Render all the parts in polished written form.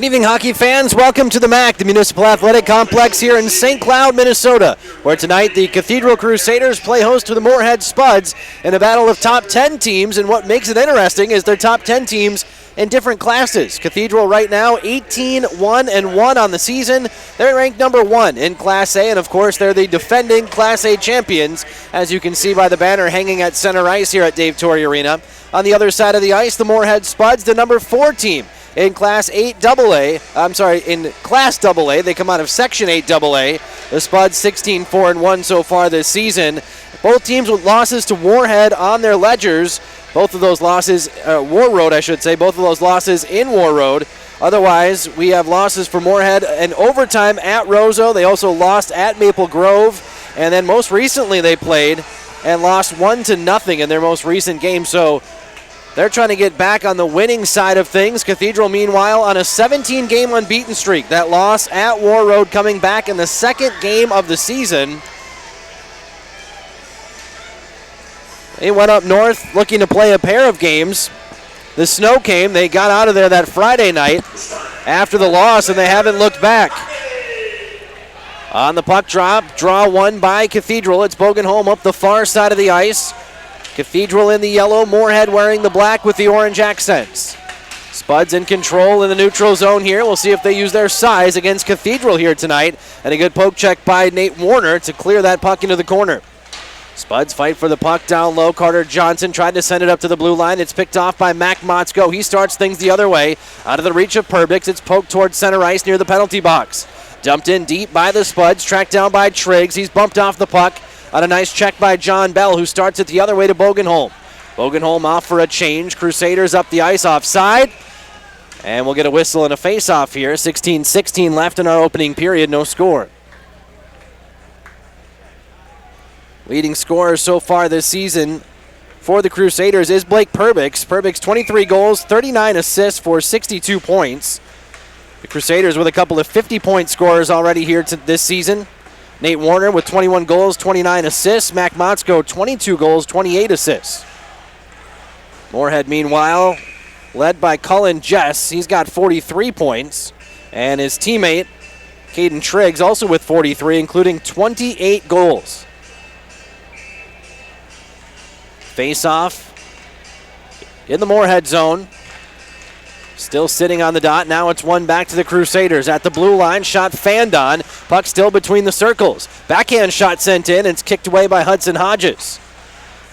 Good evening, hockey fans. Welcome to the MAC, the Municipal Athletic Complex here in St. Cloud, Minnesota, where tonight the Cathedral Crusaders play host to the Moorhead Spuds in a battle of top 10 teams. And what makes it interesting is they're top 10 teams in different classes. Cathedral right now 18-1-1 on the season. They're ranked number 1 in Class A, and of course they're the defending Class A champions, as you can see by the banner hanging at center ice here at Dave Torrey Arena. On the other side of the ice, the Moorhead Spuds, the number 4 team in Class 8AA. In Class AA. They come out of Section 8AA. The Spuds 16-4-1 so far this season. Both teams with losses to Moorhead on their ledgers. Both of those losses, War Road, I should say. Both of those losses in War Road. Otherwise, we have losses for Moorhead in overtime at Roseau. They also lost at Maple Grove. And then most recently they played and lost 1-0 in their most recent game. So they're trying to get back on the winning side of things. Cathedral, meanwhile, on a 17-game unbeaten streak. That loss at War Road coming back in the second game of the season. They went up north looking to play a pair of games. The snow came. They got out of there that Friday night after the loss, and they haven't looked back. On the puck drop, draw one by Cathedral. It's Bogenholm up the far side of the ice. Cathedral in the yellow, Moorhead wearing the black with the orange accents. Spuds in control in the neutral zone here. We'll see if they use their size against Cathedral here tonight. And a good poke check by Nate Warner to clear that puck into the corner. Spuds fight for the puck down low. Carter Johnson tried to send it up to the blue line. It's picked off by Mac Motzko. He starts things the other way. Out of the reach of Perbix. It's poked towards center ice near the penalty box. Dumped in deep by the Spuds. Tracked down by Triggs. He's bumped off the puck. On a nice check by John Bell, who starts it the other way to Bogenholm. Bogenholm off for a change. Crusaders up the ice offside. And we'll get a whistle and a face-off here. 16-16 left in our opening period. No score. Leading scorer so far this season for the Crusaders is Blake Perbix. Perbix 23 goals, 39 assists for 62 points. The Crusaders with a couple of 50-point scorers already here this season. Nate Warner with 21 goals, 29 assists. Mac Motzko, 22 goals, 28 assists. Moorhead, meanwhile, led by Cullen Jess. He's got 43 points. And his teammate, Caden Triggs, also with 43, including 28 goals. Face-off in the Moorhead zone. Still sitting on the dot. Now it's one back to the Crusaders. At the blue line, shot fanned on. Puck still between the circles. Backhand shot sent in, and it's kicked away by Hudson Hodges.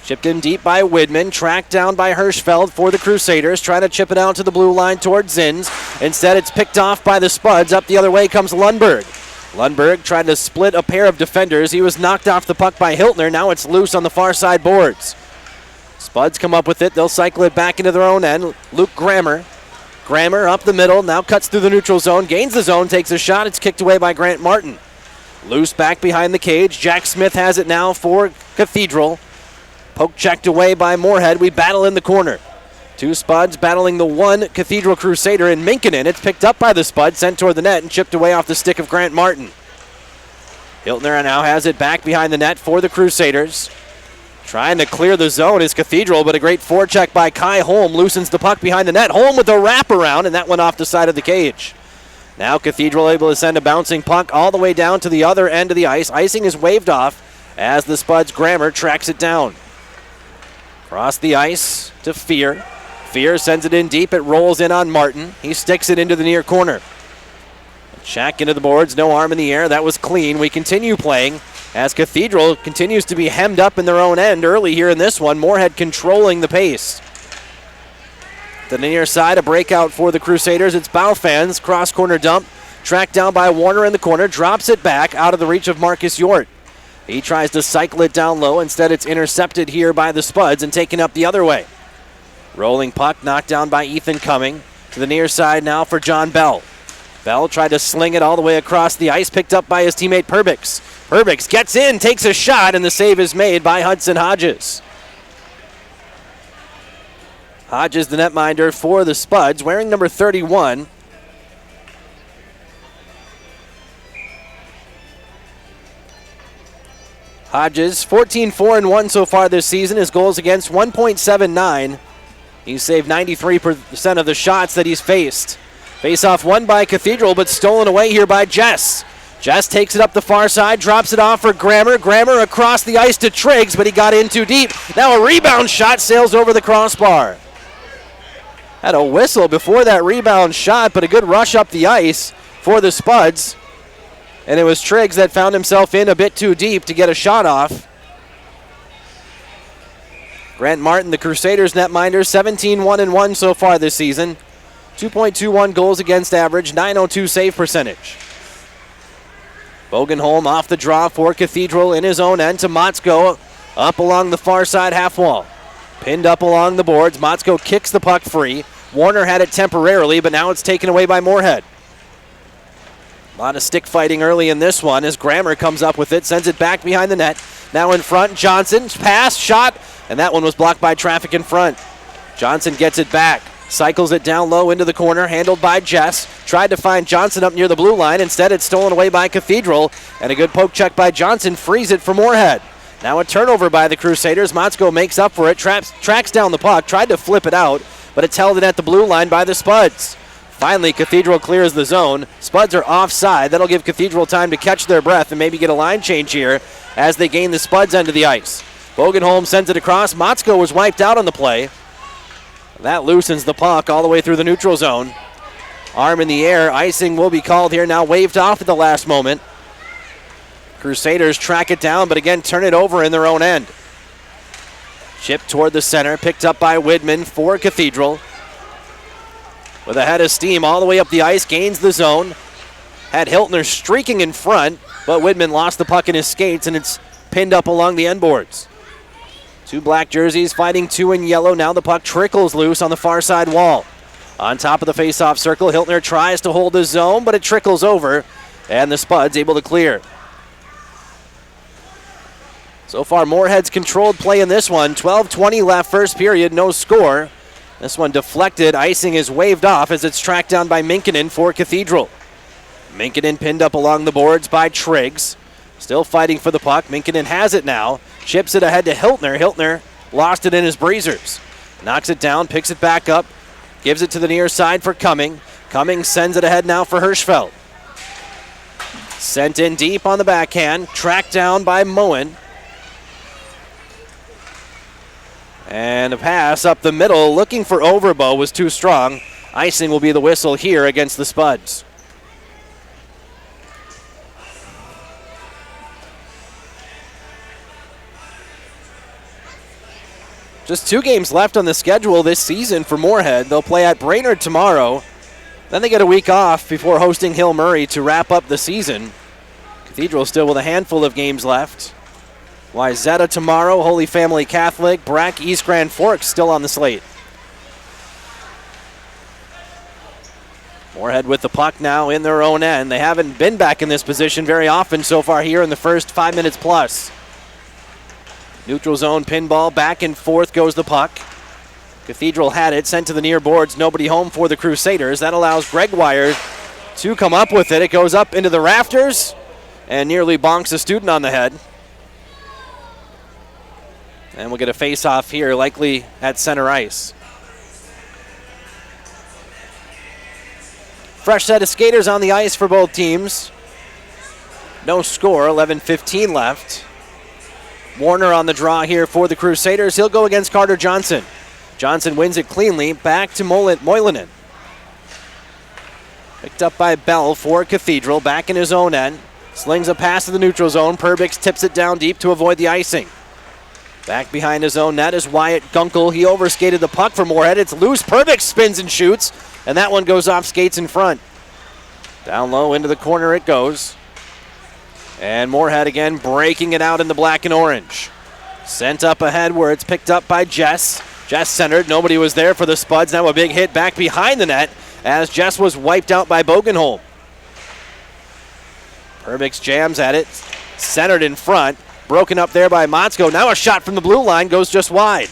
Chipped in deep by Widman. Tracked down by Hirschfeld for the Crusaders. Trying to chip it out to the blue line towards Zins. Instead, it's picked off by the Spuds. Up the other way comes Lundberg. Lundberg tried to split a pair of defenders. He was knocked off the puck by Hiltner. Now it's loose on the far side boards. Spuds come up with it. They'll cycle it back into their own end. Luke Grammer up the middle, now cuts through the neutral zone, gains the zone, takes a shot. It's kicked away by Grant Martin. Loose back behind the cage. Jack Smith has it now for Cathedral. Poke checked away by Moorhead. We battle in the corner. Two Spuds battling the one Cathedral Crusader in Minkinen. It's picked up by the Spud, sent toward the net, and chipped away off the stick of Grant Martin. Hiltner now has it back behind the net for the Crusaders. Trying to clear the zone is Cathedral, but a great forecheck by Kai Holm loosens the puck behind the net. Holm with a wraparound, and that went off the side of the cage. Now Cathedral able to send a bouncing puck all the way down to the other end of the ice. Icing is waved off as the Spuds' Grammer tracks it down. Across the ice to Fear. Fear sends it in deep. It rolls in on Martin. He sticks it into the near corner. Shack into the boards. No arm in the air. That was clean. We continue playing as Cathedral continues to be hemmed up in their own end early here in this one. Moorhead controlling the pace. The near side, a breakout for the Crusaders. It's Baufans, cross corner dump. Tracked down by Warner in the corner. Drops it back out of the reach of Marcus Yort. He tries to cycle it down low. Instead, it's intercepted here by the Spuds and taken up the other way. Rolling puck knocked down by Ethan Cumming. To the near side now for John Bell. Bell tried to sling it all the way across the ice, picked up by his teammate Perbix. Perbix gets in, takes a shot, and the save is made by Hudson Hodges. Hodges, the netminder for the Spuds, wearing number 31. Hodges, 14-4-1 so far this season. His goals against 1.79. He's saved 93% of the shots that he's faced. Face-off won by Cathedral, but stolen away here by Jess. Jess takes it up the far side, drops it off for Grammer. Grammer across the ice to Triggs, but he got in too deep. Now a rebound shot sails over the crossbar. Had a whistle before that rebound shot, but a good rush up the ice for the Spuds. And it was Triggs that found himself in a bit too deep to get a shot off. Grant Martin, the Crusaders netminder, 17-1-1 so far this season. 2.21 goals against average, 902 save percentage. Bogenholm off the draw for Cathedral in his own end to Motzko, up along the far side half wall. Pinned up along the boards, Motzko kicks the puck free. Warner had it temporarily, but now it's taken away by Moorhead. A lot of stick fighting early in this one as Grammer comes up with it, sends it back behind the net. Now in front, Johnson, pass, shot, and that one was blocked by traffic in front. Johnson gets it back. Cycles it down low into the corner, handled by Jess. Tried to find Johnson up near the blue line. Instead, it's stolen away by Cathedral. And a good poke check by Johnson frees it for Moorhead. Now a turnover by the Crusaders. Motzko makes up for it, tracks down the puck, tried to flip it out, but it's held in at the blue line by the Spuds. Finally, Cathedral clears the zone. Spuds are offside. That'll give Cathedral time to catch their breath and maybe get a line change here as they gain the Spuds end of the ice. Bogenholm sends it across. Motzko was wiped out on the play. That loosens the puck all the way through the neutral zone. Arm in the air. Icing will be called here. Now waved off at the last moment. Crusaders track it down, but again turn it over in their own end. Chip toward the center. Picked up by Widman for Cathedral. With a head of steam all the way up the ice. Gains the zone. Had Hiltner streaking in front, but Widman lost the puck in his skates, and it's pinned up along the end boards. Two black jerseys fighting two in yellow. Now the puck trickles loose on the far side wall. On top of the face-off circle, Hiltner tries to hold his zone, but it trickles over, and the Spuds able to clear. So far, Moorhead's controlled play in this one. 12:20 left, first period, no score. This one deflected. Icing is waved off as it's tracked down by Minkinen for Cathedral. Minkinen pinned up along the boards by Triggs. Still fighting for the puck. Minkinen has it now. Chips it ahead to Hiltner. Hiltner lost it in his breezers. Knocks it down, picks it back up. Gives it to the near side for Cumming. Cumming sends it ahead now for Hirschfeld. Sent in deep on the backhand. Tracked down by Moen. And a pass up the middle. Looking for Overbo was too strong. Icing will be the whistle here against the Spuds. Just 2 games left on the schedule this season for Moorhead. They'll play at Brainerd tomorrow. Then they get a week off before hosting Hill Murray to wrap up the season. Cathedral still with a handful of games left. Wyzetta tomorrow, Holy Family Catholic, Brack, East Grand Forks still on the slate. Moorhead with the puck now in their own end. They haven't been back in this position very often so far here in the first 5 minutes plus. Neutral zone pinball, back and forth goes the puck. Cathedral had it, sent to the near boards, nobody home for the Crusaders. That allows Greg Wire to come up with it. It goes up into the rafters and nearly bonks a student on the head. And we'll get a face-off here, likely at center ice. Fresh set of skaters on the ice for both teams. No score, 11:15 left. Warner on the draw here for the Crusaders. He'll go against Carter Johnson. Johnson wins it cleanly. Back to Moylanen. Picked up by Bell for Cathedral. Back in his own end. Slings a pass to the neutral zone. Perbix tips it down deep to avoid the icing. Back behind his own net is Wyatt Gunkel. He overskated the puck for Moorhead. It's loose. Perbix spins and shoots. And that one goes off skates in front. Down low into the corner it goes. And Moorhead again breaking it out in the black and orange. Sent up ahead where it's picked up by Jess. Jess centered. Nobody was there for the Spuds. Now a big hit back behind the net as Jess was wiped out by Bogenholm. Perbix jams at it. Centered in front. Broken up there by Motzko. Now a shot from the blue line goes just wide.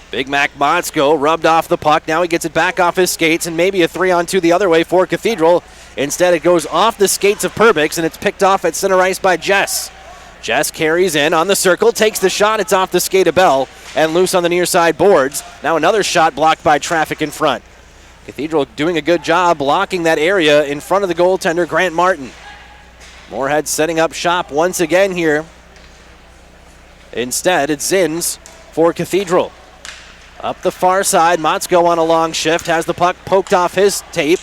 Big Mac Motzko rubbed off the puck. Now he gets it back off his skates and maybe a 3-on-2 the other way for Cathedral. Instead, it goes off the skates of Perbix, and it's picked off at center ice by Jess. Jess carries in on the circle, takes the shot. It's off the skate of Bell and loose on the near side boards. Now another shot blocked by traffic in front. Cathedral doing a good job blocking that area in front of the goaltender, Grant Martin. Moorhead setting up shop once again here. Instead, it's Zins for Cathedral. Up the far side, Motzko on a long shift, has the puck poked off his tape.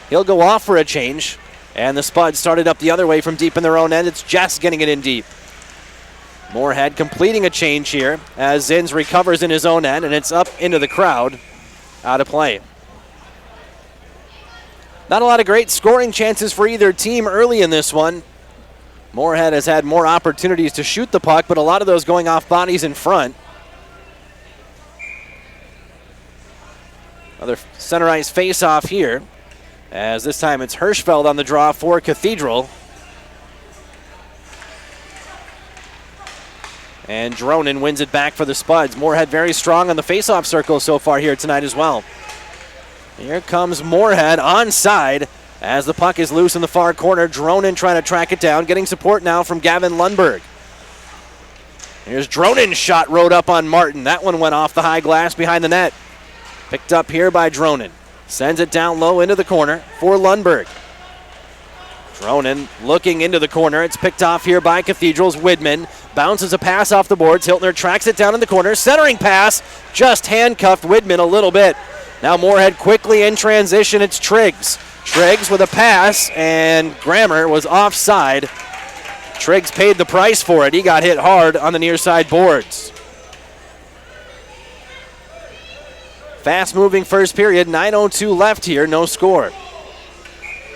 He'll go off for a change, and the Spuds started up the other way from deep in their own end. It's Jess getting it in deep. Moorhead completing a change here as Zins recovers in his own end, and it's up into the crowd, out of play. Not a lot of great scoring chances for either team early in this one. Moorhead has had more opportunities to shoot the puck, but a lot of those going off bodies in front. Another center ice face-off here, as this time it's Hirschfeld on the draw for Cathedral. And Dronin wins it back for the Spuds. Moorhead very strong on the face-off circle so far here tonight as well. Here comes Moorhead onside as the puck is loose in the far corner. Dronin trying to track it down, getting support now from Gavin Lundberg. Here's Dronin's shot rode up on Martin. That one went off the high glass behind the net. Picked up here by Dronin. Sends it down low into the corner for Lundberg. Dronin looking into the corner. It's picked off here by Cathedral's Widman. Bounces a pass off the boards. Hiltner tracks it down in the corner. Centering pass. Just handcuffed Widman a little bit. Now Moorhead quickly in transition. It's Triggs. Triggs with a pass, and Grammer was offside. Triggs paid the price for it. He got hit hard on the near side boards. Fast-moving first period. 9:02 left here. No score.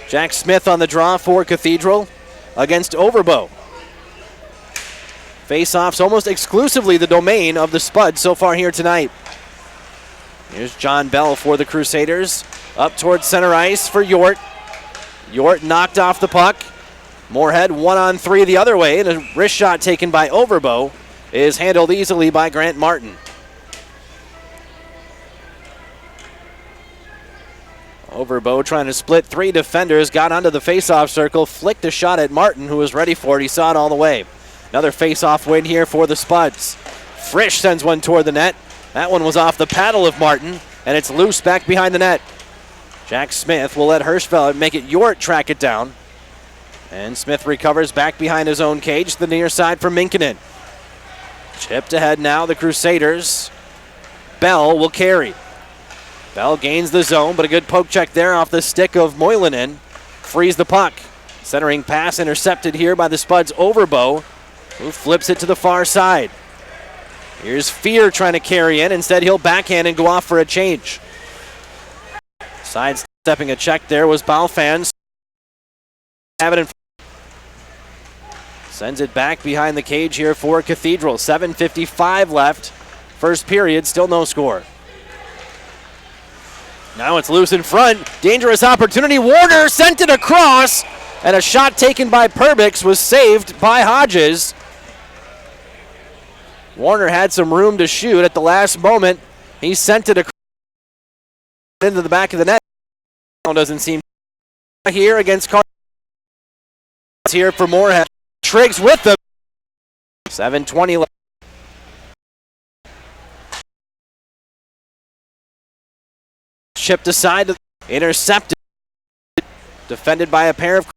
Jack Smith on the draw for Cathedral against Overbo. Face-offs almost exclusively the domain of the Spuds so far here tonight. Here's John Bell for the Crusaders. Up towards center ice for Yort. Yort knocked off the puck. Moorhead 1-on-3 the other way, and a wrist shot taken by Overbo is handled easily by Grant Martin. Overbo trying to split three defenders, got onto the face-off circle, flicked a shot at Martin, who was ready for it. He saw it all the way. Another face-off win here for the Spuds. Frisch sends one toward the net. That one was off the paddle of Martin, and it's loose back behind the net. Jack Smith will let Hirschfeld make it Yort track it down. And Smith recovers back behind his own cage to the near side for Minkinen. Chipped ahead now, the Crusaders. Bell will carry. Bell gains the zone, but a good poke check there off the stick of Moilanen. Frees the puck. Centering pass intercepted here by the Spuds' Overbo, who flips it to the far side. Here's Fear trying to carry in. Instead, he'll backhand and go off for a change. Sidestepping a check there was Balfans. Have it in. Sends it back behind the cage here for Cathedral. 7:55 left. First period, still no score. Now it's loose in front. Dangerous opportunity. Warner sent it across, and a shot taken by Perbix was saved by Hodges. Warner had some room to shoot at the last moment. He sent it across into the back of the net. Doesn't seem here against Carter. Here for Moorhead. Triggs with them. 7:20 left. Chipped aside, intercepted, defended by a pair of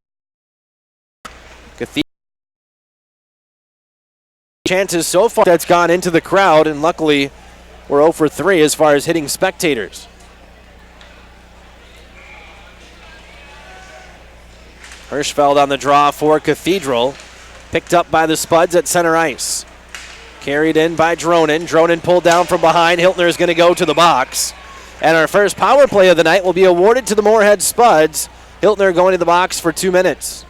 Cathedral. Chances so far that's gone into the crowd, and luckily we're 0 for 3 as far as hitting spectators. Hirschfeld on the draw for Cathedral. Picked up by the Spuds at center ice. Carried in by Dronin. Dronin pulled down from behind. Hiltner is going to go to the box. And our first power play of the night will be awarded to the Moorhead Spuds. Hiltner going to the box for 2 minutes.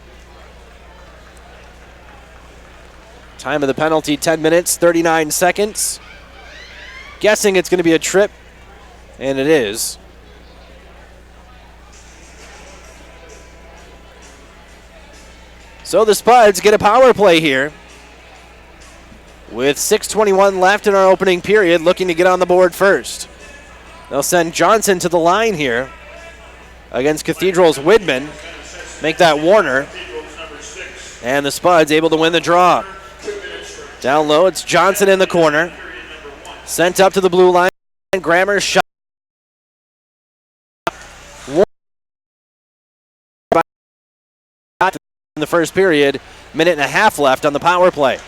Time of the penalty, 10 minutes, 39 seconds. Guessing it's going to be a trip, and it is. So the Spuds get a power play here. With 6:21 left in our opening period, looking to get on the board first. They'll send Johnson to the line here against Cathedral's Widman. Make that Warner. And the Spuds able to win the draw. Down low, it's Johnson in the corner. Sent up to the blue line. Grammer's shot. the first period. Minute and a half left on the power play.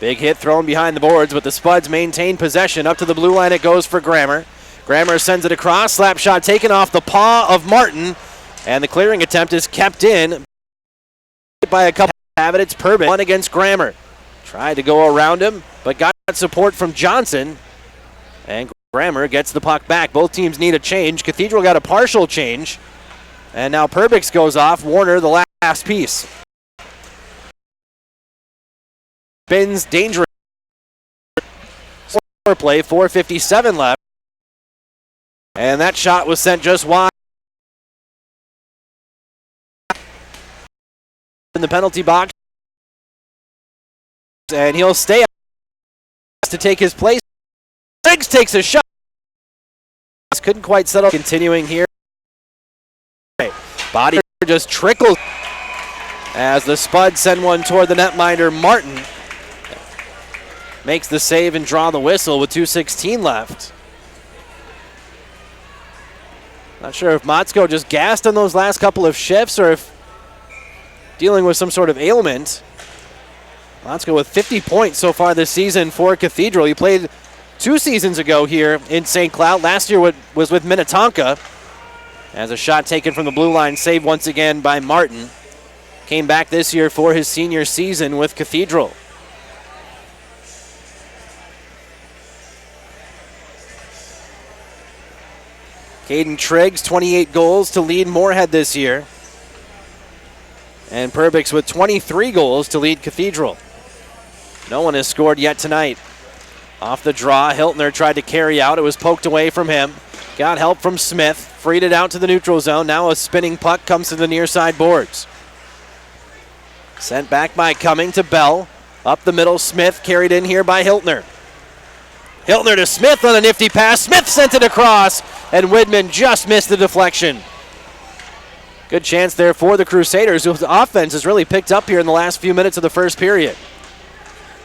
Big hit thrown behind the boards, but the Spuds maintain possession. Up to the blue line it goes for Grammer. Grammer sends it across. Slap shot taken off the paw of Martin. And the clearing attempt is kept in by a couple. Have it, it's Perbix. One against Grammer. Tried to go around him, but got support from Johnson. And Grammer gets the puck back. Both teams need a change. Cathedral got a partial change. And now Perbix goes off. Warner, the last piece. Spins dangerous. Play, 4:57 left. And that shot was sent just wide. In the penalty box. And he'll stay to take his place. Briggs takes a shot. Couldn't quite settle. Continuing here. Body just trickles as the Spuds send one toward the netminder. Martin makes the save and draw the whistle with 2:16 left. Not sure if Motzko just gassed on those last couple of shifts or if dealing with some sort of ailment. Motzko with 50 points so far this season for Cathedral. He played 2 seasons ago here in St. Cloud. Last year was with Minnetonka. As a shot taken from the blue line, saved once again by Martin. Came back this year for his senior season with Cathedral. Caden Triggs, 28 goals to lead Moorhead this year. And Perbix with 23 goals to lead Cathedral. No one has scored yet tonight. Off the draw, Hiltner tried to carry out. It was poked away from him. Got help from Smith. Freed it out to the neutral zone. Now a spinning puck comes to the near side boards. Sent back by Cumming to Bell. Up the middle, Smith carried in here by Hiltner. Hiltner to Smith on a nifty pass. Smith sent it across, and Widman just missed the deflection. Good chance there for the Crusaders, whose offense has really picked up here in the last few minutes of the first period.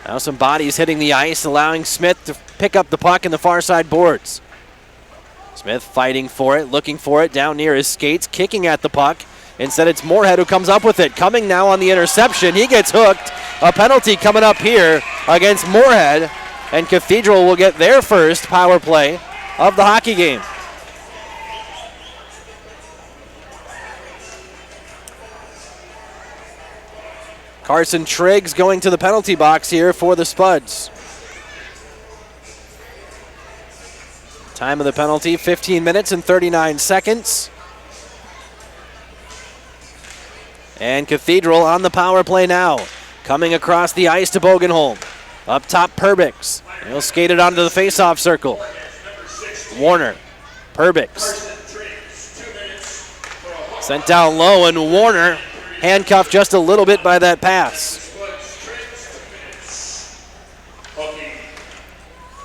Now some bodies hitting the ice, allowing Smith to pick up the puck in the far side boards. Smith fighting for it, looking for it down near his skates, kicking at the puck. Instead, it's Moorhead who comes up with it. Cumming now on the interception. He gets hooked. A penalty coming up here against Moorhead, and Cathedral will get their first power play of the hockey game. Carson Triggs going to the penalty box here for the Spuds. Time of the penalty, 15 minutes and 39 seconds. And Cathedral on the power play now. Coming across the ice to Bogenholm. Up top, Perbix. He'll skate it onto the face-off circle. Warner, Perbix. Sent down low, and Warner handcuffed just a little bit by that pass.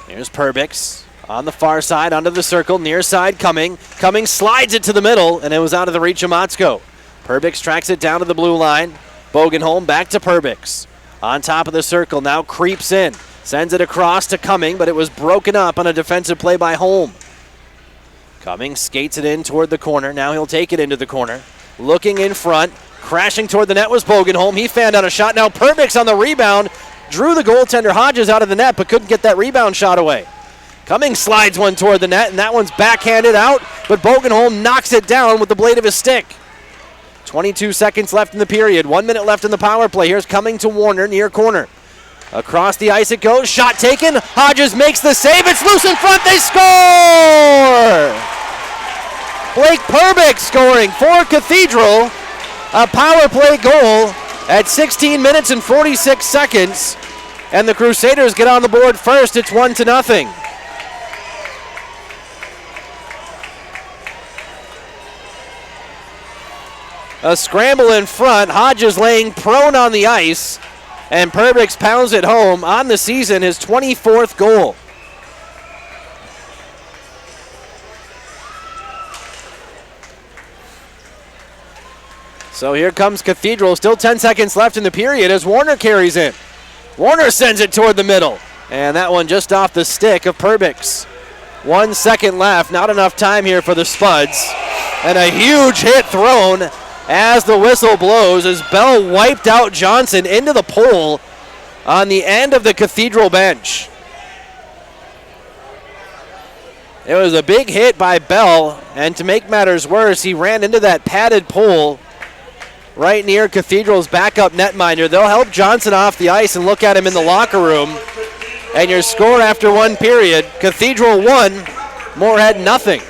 Here's Perbix on the far side, onto the circle, near side Cumming. Cumming slides it to the middle, and it was out of the reach of Motzko. Perbix tracks it down to the blue line. Bogenholm back to Perbix. On top of the circle, now creeps in. Sends it across to Cumming, but it was broken up on a defensive play by Holm. Cumming skates it in toward the corner. Now he'll take it into the corner. Looking in front. Crashing toward the net was Bogenholm. He fanned out a shot. Now Perbix on the rebound. Drew the goaltender Hodges out of the net, but couldn't get that rebound shot away. Cumming slides one toward the net, and that one's backhanded out, but Bogenholm knocks it down with the blade of his stick. 22 seconds left in the period. 1 minute left in the power play. Here's Cumming to Warner, near corner. Across the ice it goes. Shot taken. Hodges makes the save. It's loose in front. They score! Blake Perbix scoring for Cathedral. A power play goal at 16 minutes and 46 seconds. And the Crusaders get on the board first. It's 1-0. A scramble in front. Hodges laying prone on the ice. And Perbix pounds it home on the season, his 24th goal. So here comes Cathedral. Still 10 seconds left in the period as Warner carries in. Warner sends it toward the middle. And that one just off the stick of Perbix. 1 second left. Not enough time here for the Spuds. And a huge hit thrown as the whistle blows, as Bell wiped out Johnson into the pole on the end of the Cathedral bench. It was a big hit by Bell, and to make matters worse, he ran into that padded pole right near Cathedral's backup netminder. They'll help Johnson off the ice and look at him in the locker room. And your score after one period, Cathedral 1, Moorhead nothing.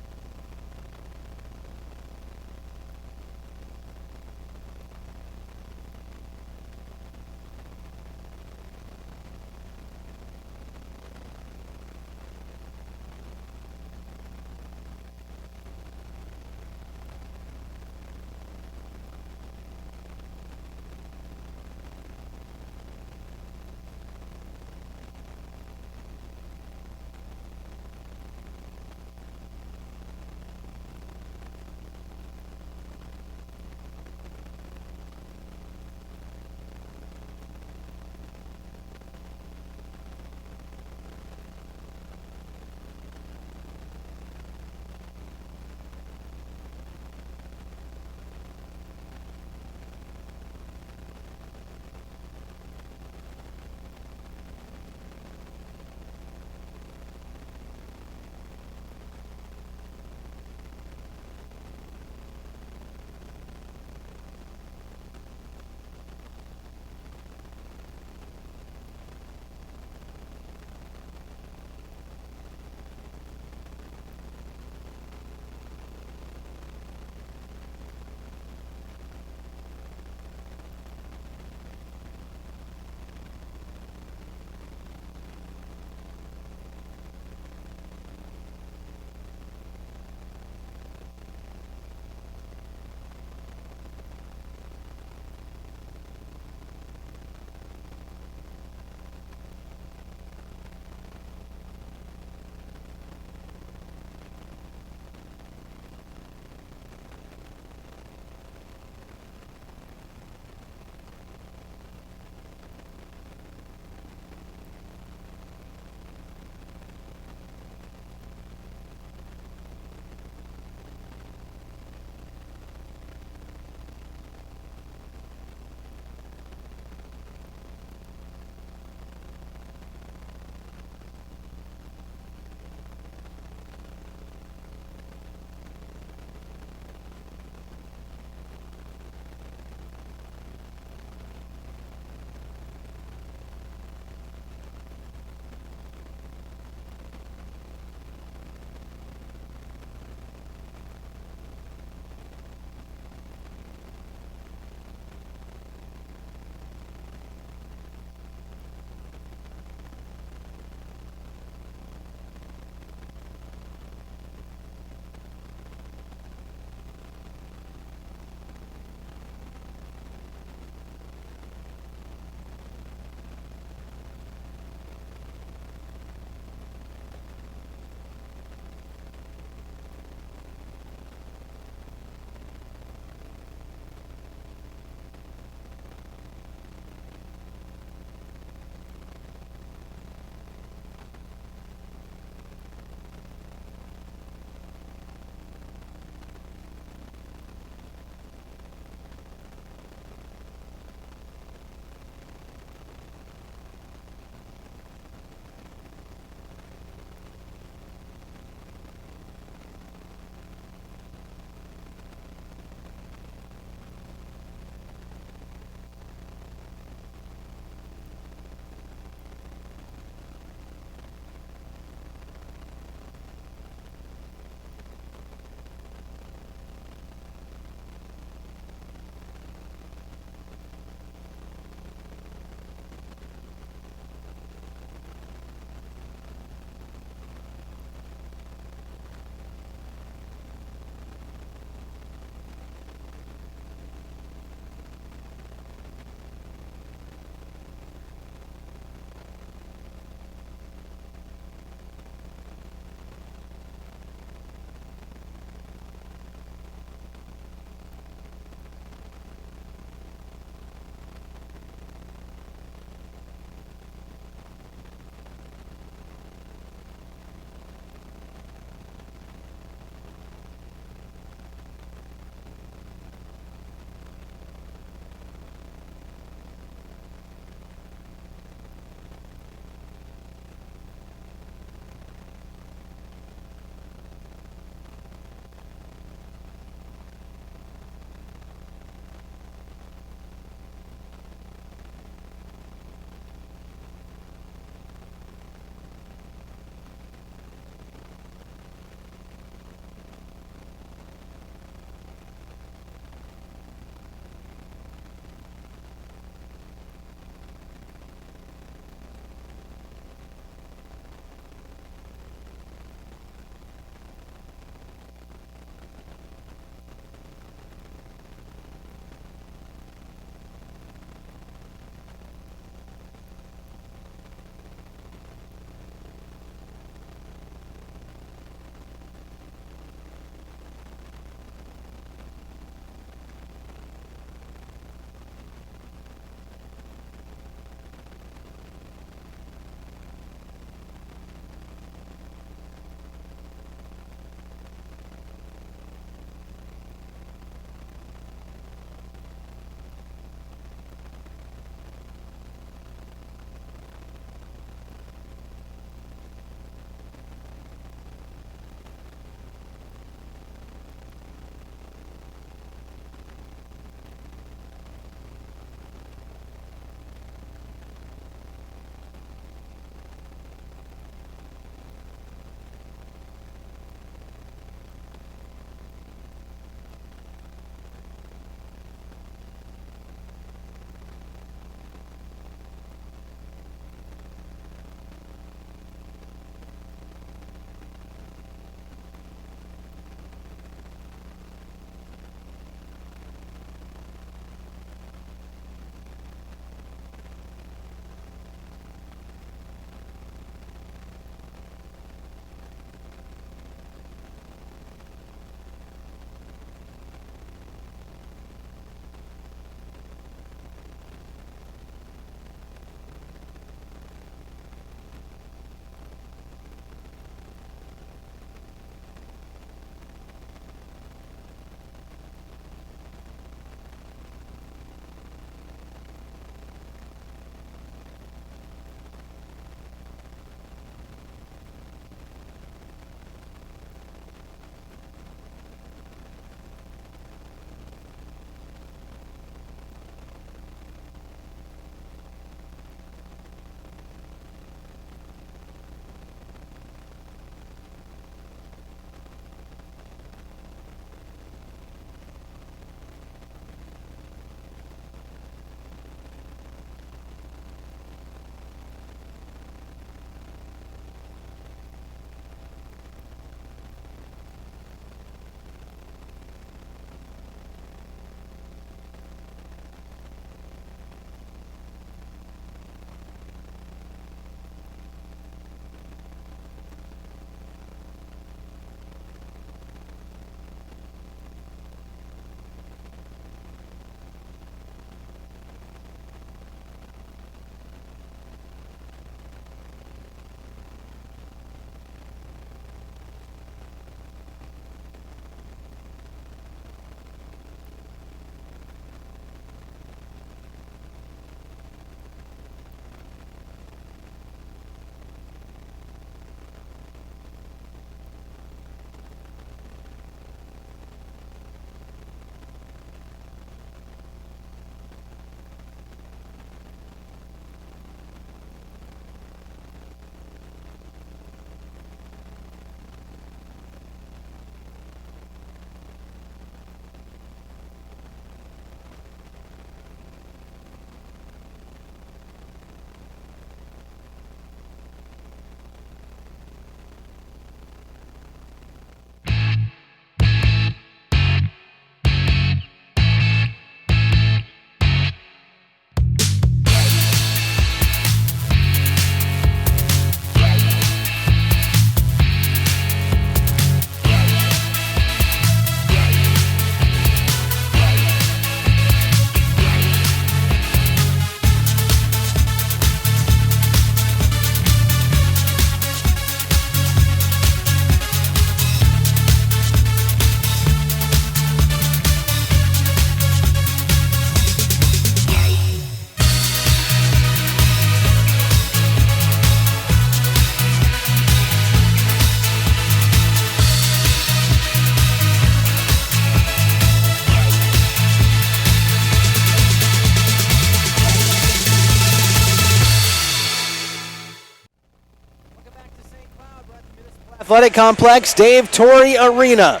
Athletic Complex Dave Torrey Arena.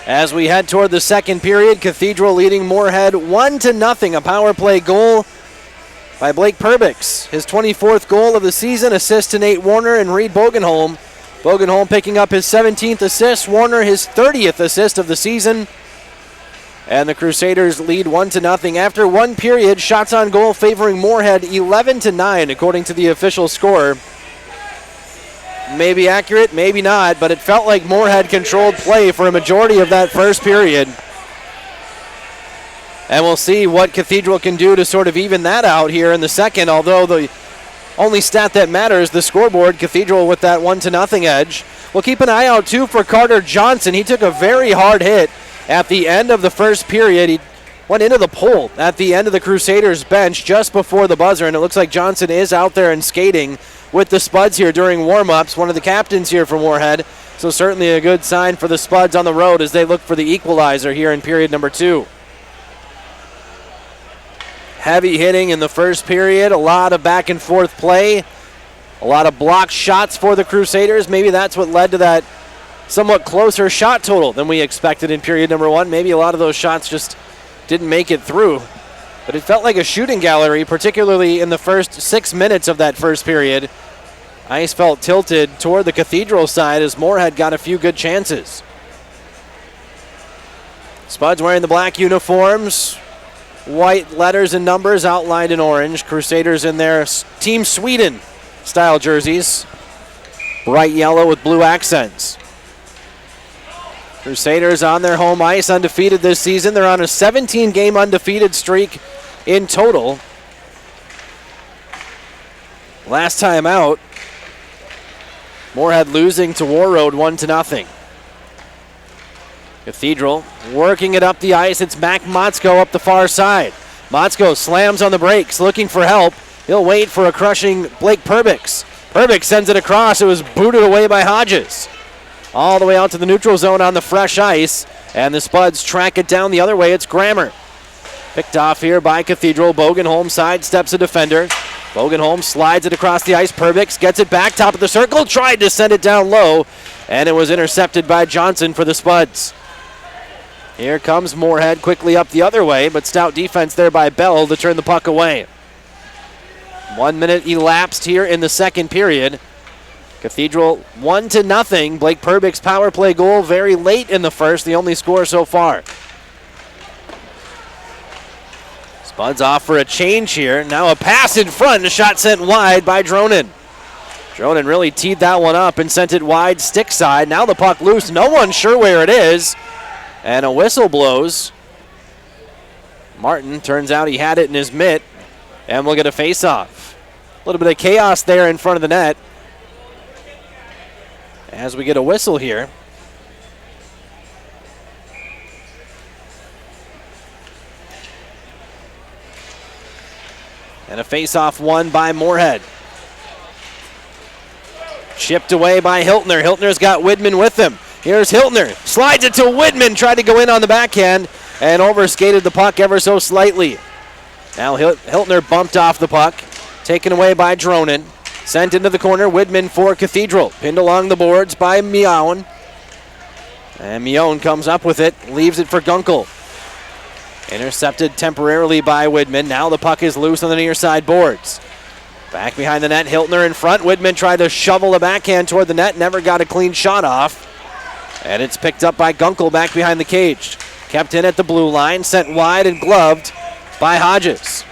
As we head toward the second period, Cathedral leading Moorhead 1-0. A power play goal by Blake Perbix. His 24th goal of the season, assist to Nate Warner and Reed Bogenholm. Bogenholm picking up his 17th assist, Warner his 30th assist of the season. And the Crusaders lead 1-0. After one period, shots on goal favoring Moorhead 11-9 according to the official score. Maybe accurate, maybe not, but it felt like Moorhead controlled play for a majority of that first period. And we'll see what Cathedral can do to sort of even that out here in the second, although the only stat that matters, the scoreboard, Cathedral with that 1-0 edge. We'll keep an eye out, too, for Carter Johnson. He took a very hard hit at the end of the first period. He went into the pole at the end of the Crusaders bench just before the buzzer, and it looks like Johnson is out there and skating with the Spuds here during warm-ups. One of the captains here for Moorhead, so certainly a good sign for the Spuds on the road as they look for the equalizer here in period number 2. Heavy hitting in the first period, a lot of back-and-forth play, a lot of blocked shots for the Crusaders. Maybe that's what led to that somewhat closer shot total than we expected in period number 1. Maybe a lot of those shots just didn't make it through. But it felt like a shooting gallery, particularly in the first 6 minutes of that first period. Ice felt tilted toward the Cathedral side as Moorhead got a few good chances. Spuds wearing the black uniforms, white letters and numbers outlined in orange. Crusaders in their Team Sweden style jerseys, bright yellow with blue accents. Crusaders on their home ice, undefeated this season. They're on a 17-game undefeated streak in total. Last time out, Moorhead losing to War Road 1-0. Cathedral working it up the ice. It's Mac Motzko up the far side. Motzko slams on the brakes, looking for help. He'll wait for a crushing Blake Perbix. Perbix sends it across. It was booted away by Hodges. All the way out to the neutral zone on the fresh ice. And the Spuds track it down the other way. It's Grammer. Picked off here by Cathedral. Bogenholm sidesteps a defender. Bogenholm slides it across the ice. Perbix gets it back, top of the circle. Tried to send it down low. And it was intercepted by Johnson for the Spuds. Here comes Moorhead quickly up the other way, but stout defense there by Bell to turn the puck away. 1 minute elapsed here in the second period. Cathedral 1-0. Blake Perbix power play goal very late in the first, the only score so far. Spuds off for a change here. Now a pass in front, a shot sent wide by Dronin. Dronin really teed that one up and sent it wide stick side. Now the puck loose, no one's sure where it is. And a whistle blows. Martin, turns out he had it in his mitt, and we'll get a face-off. A little bit of chaos there in front of the net as we get a whistle here. And a face-off won by Moorhead. Chipped away by Hiltner. Hiltner's got Widman with him. Here's Hiltner. Slides it to Widman. Tried to go in on the backhand and overskated the puck ever so slightly. Now Hiltner bumped off the puck. Taken away by Dronin. Sent into the corner. Widman for Cathedral. Pinned along the boards by Mion. And Mion comes up with it. Leaves it for Gunkel. Intercepted temporarily by Widman. Now the puck is loose on the near side boards. Back behind the net. Hiltner in front. Widman tried to shovel the backhand toward the net. Never got a clean shot off. And it's picked up by Gunkel back behind the cage. Kept in at the blue line, sent wide and gloved by Hodges.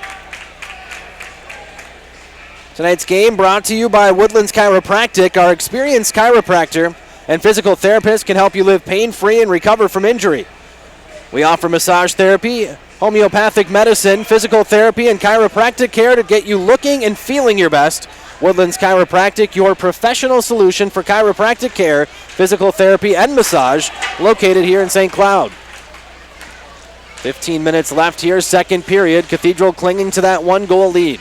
Tonight's game brought to you by Woodlands Chiropractic. Our experienced chiropractor and physical therapist can help you live pain-free and recover from injury. We offer massage therapy, homeopathic medicine, physical therapy, and chiropractic care to get you looking and feeling your best. Woodlands Chiropractic, your professional solution for chiropractic care, physical therapy, and massage, located here in St. Cloud. 15 minutes left here, second period. Cathedral clinging to that 1-goal lead.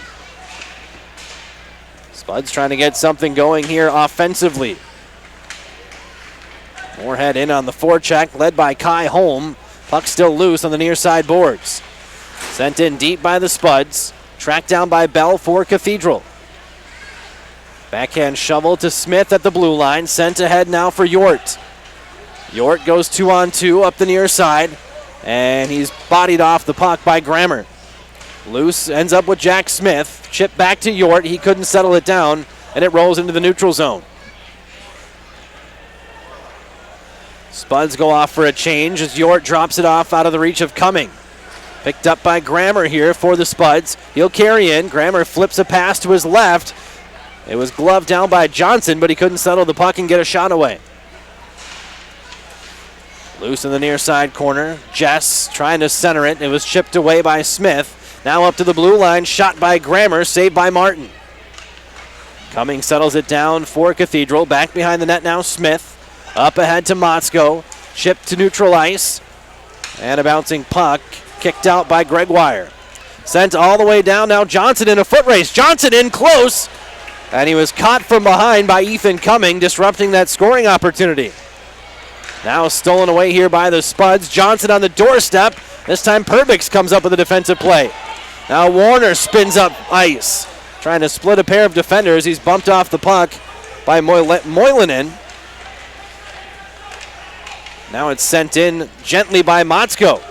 Spuds trying to get something going here offensively. Moorhead in on the forecheck, led by Kai Holm. Puck still loose on the near side boards. Sent in deep by the Spuds. Tracked down by Bell for Cathedral. Backhand shovel to Smith at the blue line. Sent ahead now for Yort. Yort goes 2-on-2 up the near side, and he's bodied off the puck by Grammer. Loose ends up with Jack Smith. Chip back to Yort. He couldn't settle it down, and it rolls into the neutral zone. Spuds go off for a change as Yort drops it off out of the reach of Cumming. Picked up by Grammer here for the Spuds. He'll carry in. Grammer flips a pass to his left. It was gloved down by Johnson, but he couldn't settle the puck and get a shot away. Loose in the near side corner. Jess trying to center it. It was chipped away by Smith. Now up to the blue line. Shot by Grammer. Saved by Martin. Cumming settles it down for Cathedral. Back behind the net now, Smith. Up ahead to Motzko. Chipped to neutral ice. And a bouncing puck. Kicked out by Gregoire. Sent all the way down now. Johnson in a foot race. Johnson in close. And he was caught from behind by Ethan Cumming, disrupting that scoring opportunity. Now stolen away here by the Spuds. Johnson on the doorstep. This time Perbix comes up with a defensive play. Now Warner spins up ice. Trying to split a pair of defenders. He's bumped off the puck by Moylanen. Now it's sent in gently by Motzko.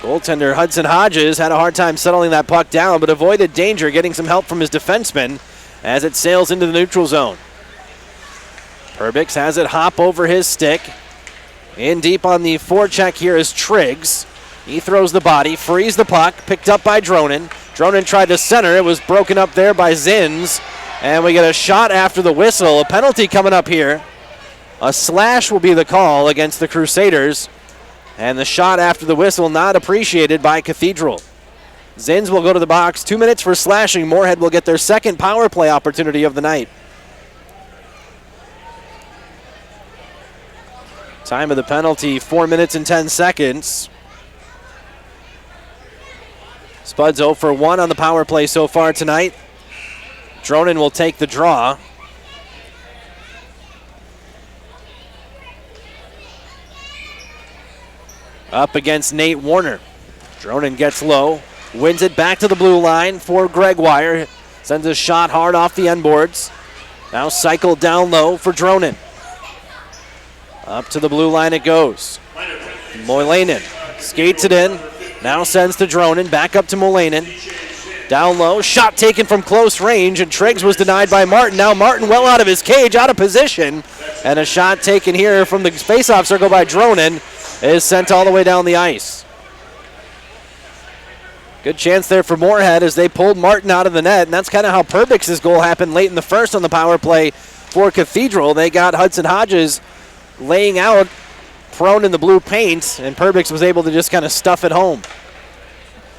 Goaltender Hudson Hodges had a hard time settling that puck down, but avoided danger, getting some help from his defenseman as it sails into the neutral zone. Perbix has it hop over his stick. In deep on the forecheck here is Triggs. He throws the body, frees the puck, picked up by Dronin. Dronin tried to center. It was broken up there by Zins. And we get a shot after the whistle. A penalty coming up here. A slash will be the call against the Crusaders. And the shot after the whistle not appreciated by Cathedral. Zins will go to the box. 2 minutes for slashing. Moorhead will get their second power play opportunity of the night. Time of the penalty, 4 minutes and 10 seconds. Spuds 0 for 1 on the power play so far tonight. Dronin will take the draw. Up against Nate Warner. Dronin gets low. Wins it back to the blue line for Gregoire. Sends a shot hard off the end boards. Now cycled down low for Dronin. Up to the blue line it goes. Moylanen skates it in. Now sends to Dronin. Back up to Moylanen. Down low. Shot taken from close range, and Triggs was denied by Martin. Now Martin well out of his cage, out of position. And a shot taken here from the faceoff circle by Dronin is sent all the way down the ice. Good chance there for Moorhead as they pulled Martin out of the net, and that's kind of how Perbix's goal happened late in the first on the power play for Cathedral. They got Hudson Hodges laying out, prone in the blue paint, and Perbix was able to just kind of stuff it home.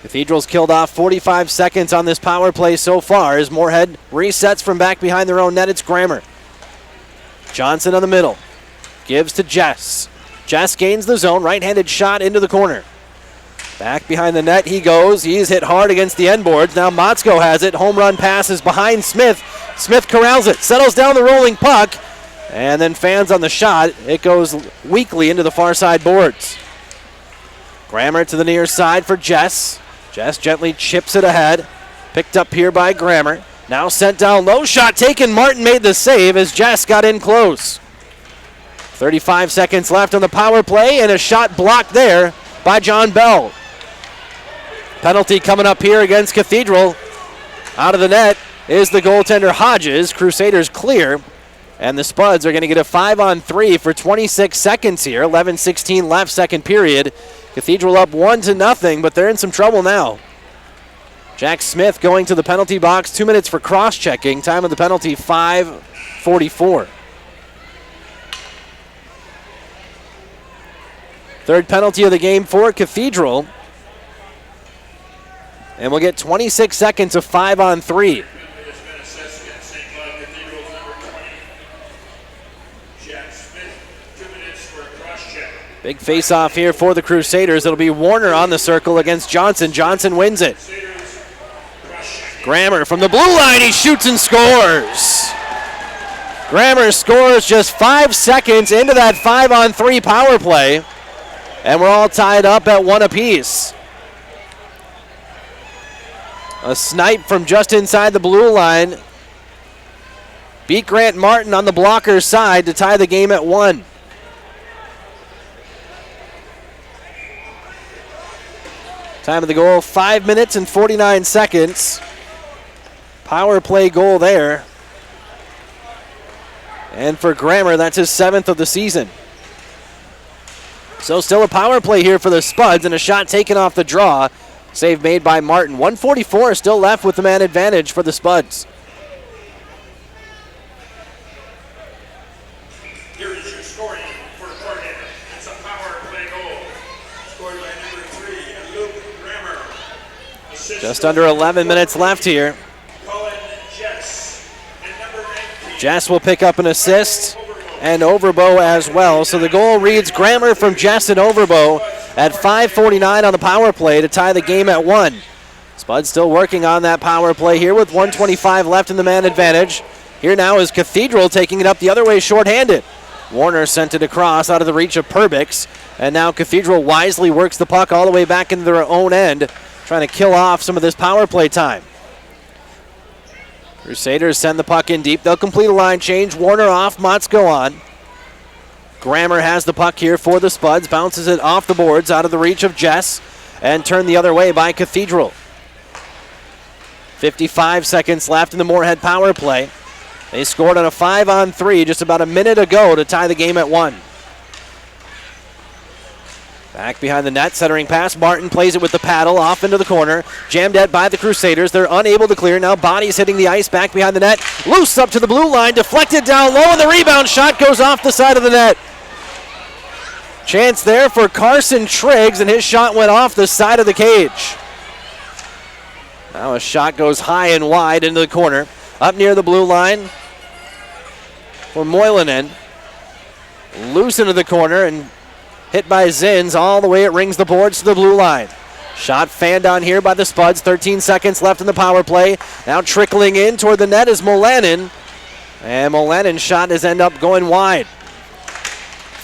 Cathedral's killed off 45 seconds on this power play so far as Moorhead resets from back behind their own net. It's Grammer. Johnson on the middle. Gives to Jess. Jess gains the zone. Right-handed shot into the corner. Back behind the net he goes. He's hit hard against the end boards. Now Motzko has it. Home run passes behind Smith. Smith corrals it. Settles down the rolling puck. And then fans on the shot. It goes weakly into the far side boards. Grammer to the near side for Jess. Jess gently chips it ahead. Picked up here by Grammer. Now sent down low. Shot taken. Martin made the save as Jess got in close. 35 seconds left on the power play, and a shot blocked there by John Bell. Penalty coming up here against Cathedral. Out of the net is the goaltender Hodges. Crusaders clear. And the Spuds are going to get a 5-on-3 for 26 seconds here. 11:16 left, second period. Cathedral up 1-0, but they're in some trouble now. Jack Smith going to the penalty box. 2 minutes for cross-checking. Time of the penalty, 5:44. Third penalty of the game for Cathedral. And we'll get 26 seconds of 5-on-3. Big face-off here for the Crusaders. It'll be Warner on the circle against Johnson. Johnson wins it. Grammer from the blue line. He shoots and scores. Grammer scores just 5 seconds into that 5-on-3 power play. And we're all tied up at 1 apiece. A snipe from just inside the blue line beat Grant Martin on the blocker's side to tie the game at 1. Time of the goal, 5 minutes and 49 seconds. Power play goal there. And for Grammer, that's his 7th of the season. So still a power play here for the Spuds and a shot taken off the draw. Save made by Martin. 1:44 still left with the man advantage for the Spuds. Here is your scoring for Moorhead. It's a power play goal. Scored by number 3, Luke Grammer. Just under 11 minutes left here. Jess will pick up an assist and Overbo as well. So the goal reads Grammer from Jess and Overbo at 5:49 on the power play to tie the game at 1. Spuds still working on that power play here with 1:25 left in the man advantage. Here now is Cathedral taking it up the other way shorthanded. Warner sent it across out of the reach of Perbix. And now Cathedral wisely works the puck all the way back into their own end, trying to kill off some of this power play time. Crusaders send the puck in deep. They'll complete a line change. Warner off, Motzko on. Grammer has the puck here for the Spuds. Bounces it off the boards out of the reach of Jess and turned the other way by Cathedral. 55 seconds left in the Moorhead power play. They scored on a 5-on-3 just about a minute ago to tie the game at 1. Back behind the net, centering pass. Martin plays it with the paddle off into the corner. Jammed at by the Crusaders. They're unable to clear. Now bodies hitting the ice back behind the net. Loose up to the blue line. Deflected down low, and the rebound shot goes off the side of the net. Chance there for Carson Triggs, and his shot went off the side of the cage. Now a shot goes high and wide into the corner. Up near the blue line for Moylanen. Loose into the corner and hit by Zins all the way. It rings the boards to the blue line. Shot fanned on here by the Spuds. 13 seconds left in the power play. Now trickling in toward the net is Molanin. And Molanen's shot is end up going wide.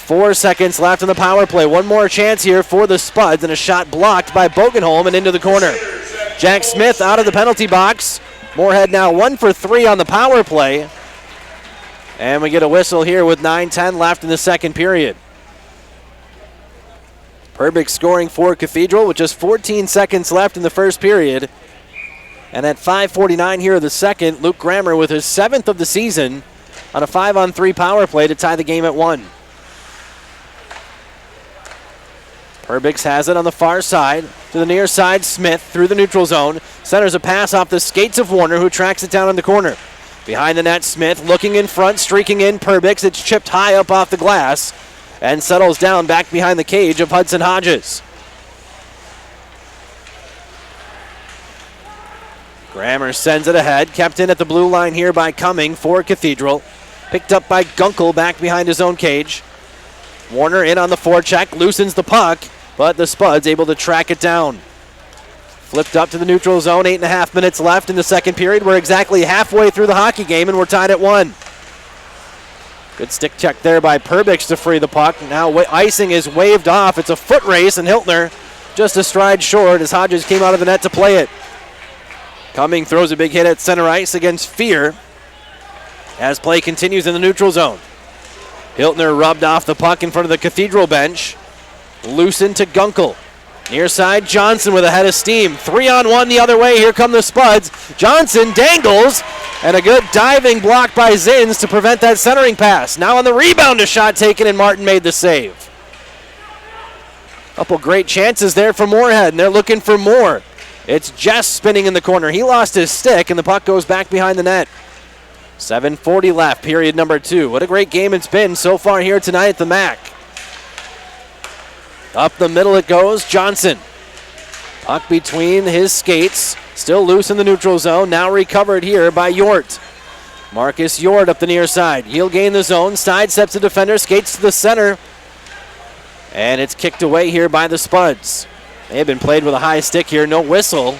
4 seconds left in the power play. One more chance here for the Spuds, and a shot blocked by Bogenholm and into the corner. Jack Smith out of the penalty box. Moorhead now 1 for 3 on the power play. And we get a whistle here with 9:10 left in the second period. Perbix scoring for Cathedral with just 14 seconds left in the first period. And at 5:49 here of the second, Luke Grammer with his 7th of the season on a 5-on-3 power play to tie the game at 1. Perbix has it on the far side. To the near side, Smith through the neutral zone. Centers a pass off the skates of Warner, who tracks it down in the corner. Behind the net, Smith looking in front, streaking in Perbix. It's chipped high up off the glass and settles down back behind the cage of Hudson Hodges. Grammer sends it ahead. Kept in at the blue line here by Cumming for Cathedral. Picked up by Gunkel back behind his own cage. Warner in on the forecheck, loosens the puck, but the Spuds able to track it down. Flipped up to the neutral zone, 8.5 minutes left in the second period. We're exactly halfway through the hockey game, and we're tied at 1. Good stick check there by Perbix to free the puck. Now icing is waved off. It's a foot race, and Hiltner just a stride short as Hodges came out of the net to play it. Cumming throws a big hit at center ice against Fear as play continues in the neutral zone. Hiltner rubbed off the puck in front of the Cathedral bench. Loosened to Gunkel. Near side, Johnson with a head of steam. 3-on-1 the other way. Here come the Spuds. Johnson dangles, and a good diving block by Zins to prevent that centering pass. Now on the rebound, a shot taken, and Martin made the save. Couple great chances there for Moorhead, and they're looking for more. It's Jess spinning in the corner. He lost his stick, and the puck goes back behind the net. 7:40 left, period number 2. What a great game it's been so far here tonight at the MAC. Up the middle it goes, Johnson. Puck between his skates, still loose in the neutral zone, now recovered here by Yort. Marcus Yort up the near side. He'll gain the zone, sidesteps the defender, skates to the center, and it's kicked away here by the Spuds. They have been played with a high stick here, no whistle.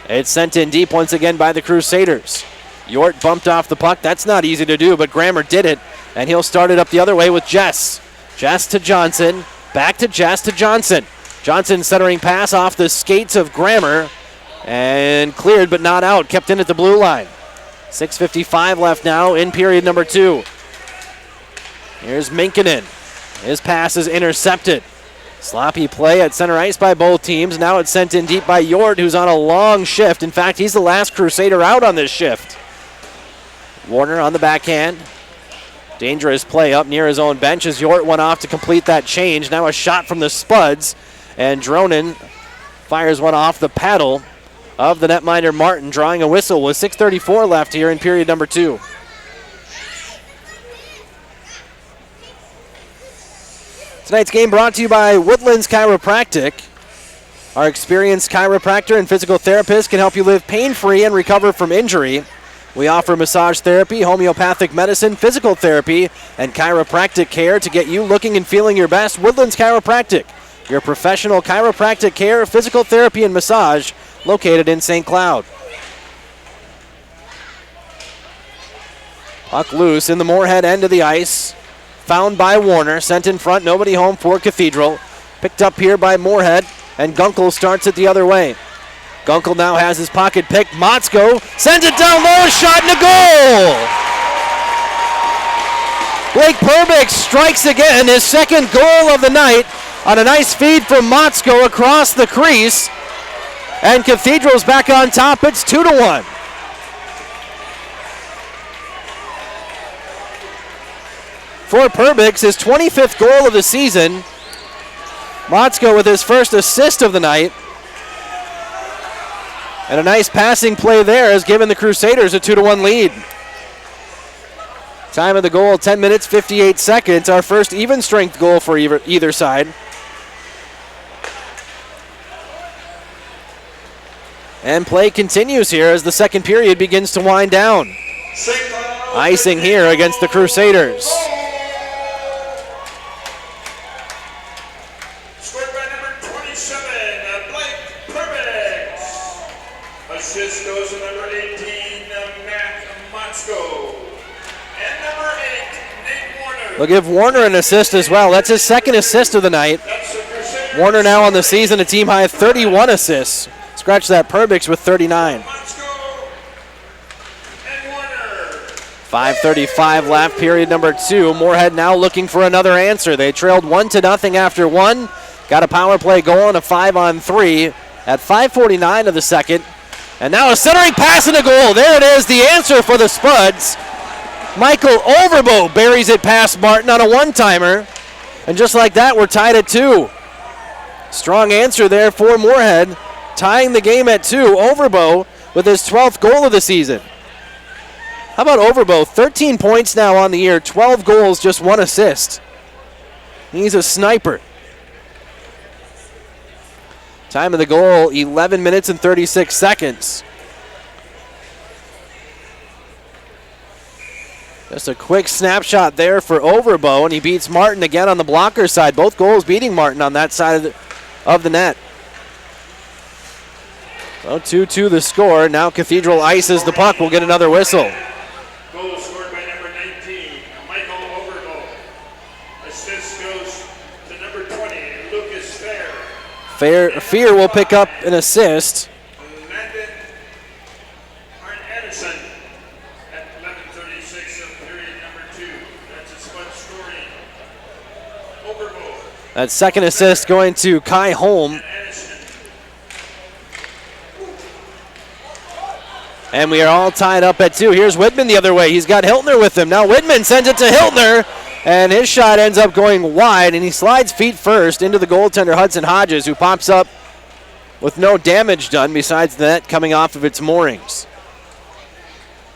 It's sent in deep once again by the Crusaders. Yort bumped off the puck. That's not easy to do, but Grammer did it, and he'll start it up the other way with Jess. Jess to Johnson. Back to Jess to Johnson. Johnson centering pass off the skates of Grammer and cleared but not out. Kept in at the blue line. 6:55 left now in period number 2. Here's Minkinen. His pass is intercepted. Sloppy play at center ice by both teams. Now it's sent in deep by Yort, who's on a long shift. In fact, he's the last Crusader out on this shift. Warner on the backhand. Dangerous play up near his own bench as Yort went off to complete that change. Now a shot from the Spuds, and Dronin fires one off the paddle of the netminder Martin, drawing a whistle with 6:34 left here in period number 2. Tonight's game brought to you by Woodlands Chiropractic. Our experienced chiropractor and physical therapist can help you live pain-free and recover from injury. We offer massage therapy, homeopathic medicine, physical therapy, and chiropractic care to get you looking and feeling your best. Woodlands Chiropractic, your professional chiropractic care, physical therapy, and massage, located in St. Cloud. Puck loose in the Moorhead end of the ice. Found by Warner, sent in front, nobody home for Cathedral. Picked up here by Moorhead, and Gunkel starts it the other way. Gunkel now has his pocket picked. Motzko sends it down low, shot and a goal! Blake Perbix strikes again, his second goal of the night on a nice feed from Motzko across the crease. And Cathedral's back on top, it's 2-1. For Perbix, his 25th goal of the season. Motzko with his first assist of the night. And a nice passing play there has given the Crusaders a 2-1 lead. Time of the goal, 10 minutes, 58 seconds. Our first even strength goal for either side. And play continues here as the second period begins to wind down. Icing here against the Crusaders. Assist goes to number 18, Matt Motzko. And number 8, Nate Warner. We'll give Warner an assist as well. That's his second assist of the night. Warner now on the season, a team high 31 assists. Scratch that, Perbix with 39. 5:35 left, period number 2. Moorhead now looking for another answer. They trailed 1-0 after 1. Got a power play goal and a 5-on-3 at 5:49 of the second. And now a centering pass and a goal. There it is, the answer for the Spuds. Michael Overbo buries it past Martin on a one-timer. And just like that, we're tied at 2. Strong answer there for Moorhead, tying the game at 2. Overbo with his 12th goal of the season. How about Overbo? 13 points now on the year, 12 goals, just 1 assist. He's a sniper. Time of the goal, 11 minutes and 36 seconds. Just a quick snapshot there for Overbo, and he beats Martin again on the blocker side. Both goals beating Martin on that side of the net. So 2-2 the score. Now Cathedral ices the puck. We'll get another whistle. Goal scored by number 19, Michael Overbo. Assist goes to number 20, Lucas Fair. Fear will pick up an assist. Landon Anderson at 11:36 of period number 2. That's a Spud scoring. Overbo. That second assist going to Kai Holm. And we are all tied up at 2. Here's Whitman the other way. He's got Hiltner with him. Now Whitman sends it to Hiltner, and his shot ends up going wide, and he slides feet first into the goaltender Hudson Hodges, who pops up with no damage done besides the net coming off of its moorings.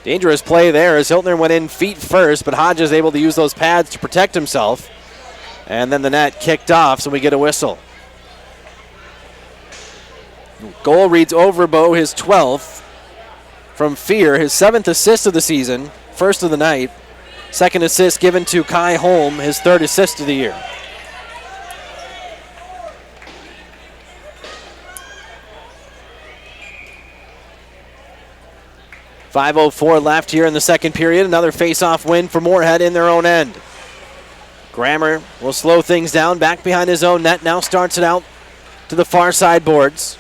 Dangerous play there as Hiltner went in feet first, but Hodges able to use those pads to protect himself. And then the net kicked off, so we get a whistle. Goal reads Overbo, his 12th. From Fear, his 7th assist of the season, first of the night. Second assist given to Kai Holm, his 3rd assist of the year. .504 left here in the second period. Another face-off win for Moorhead in their own end. Grammer will slow things down back behind his own net. Now starts it out to the far side boards.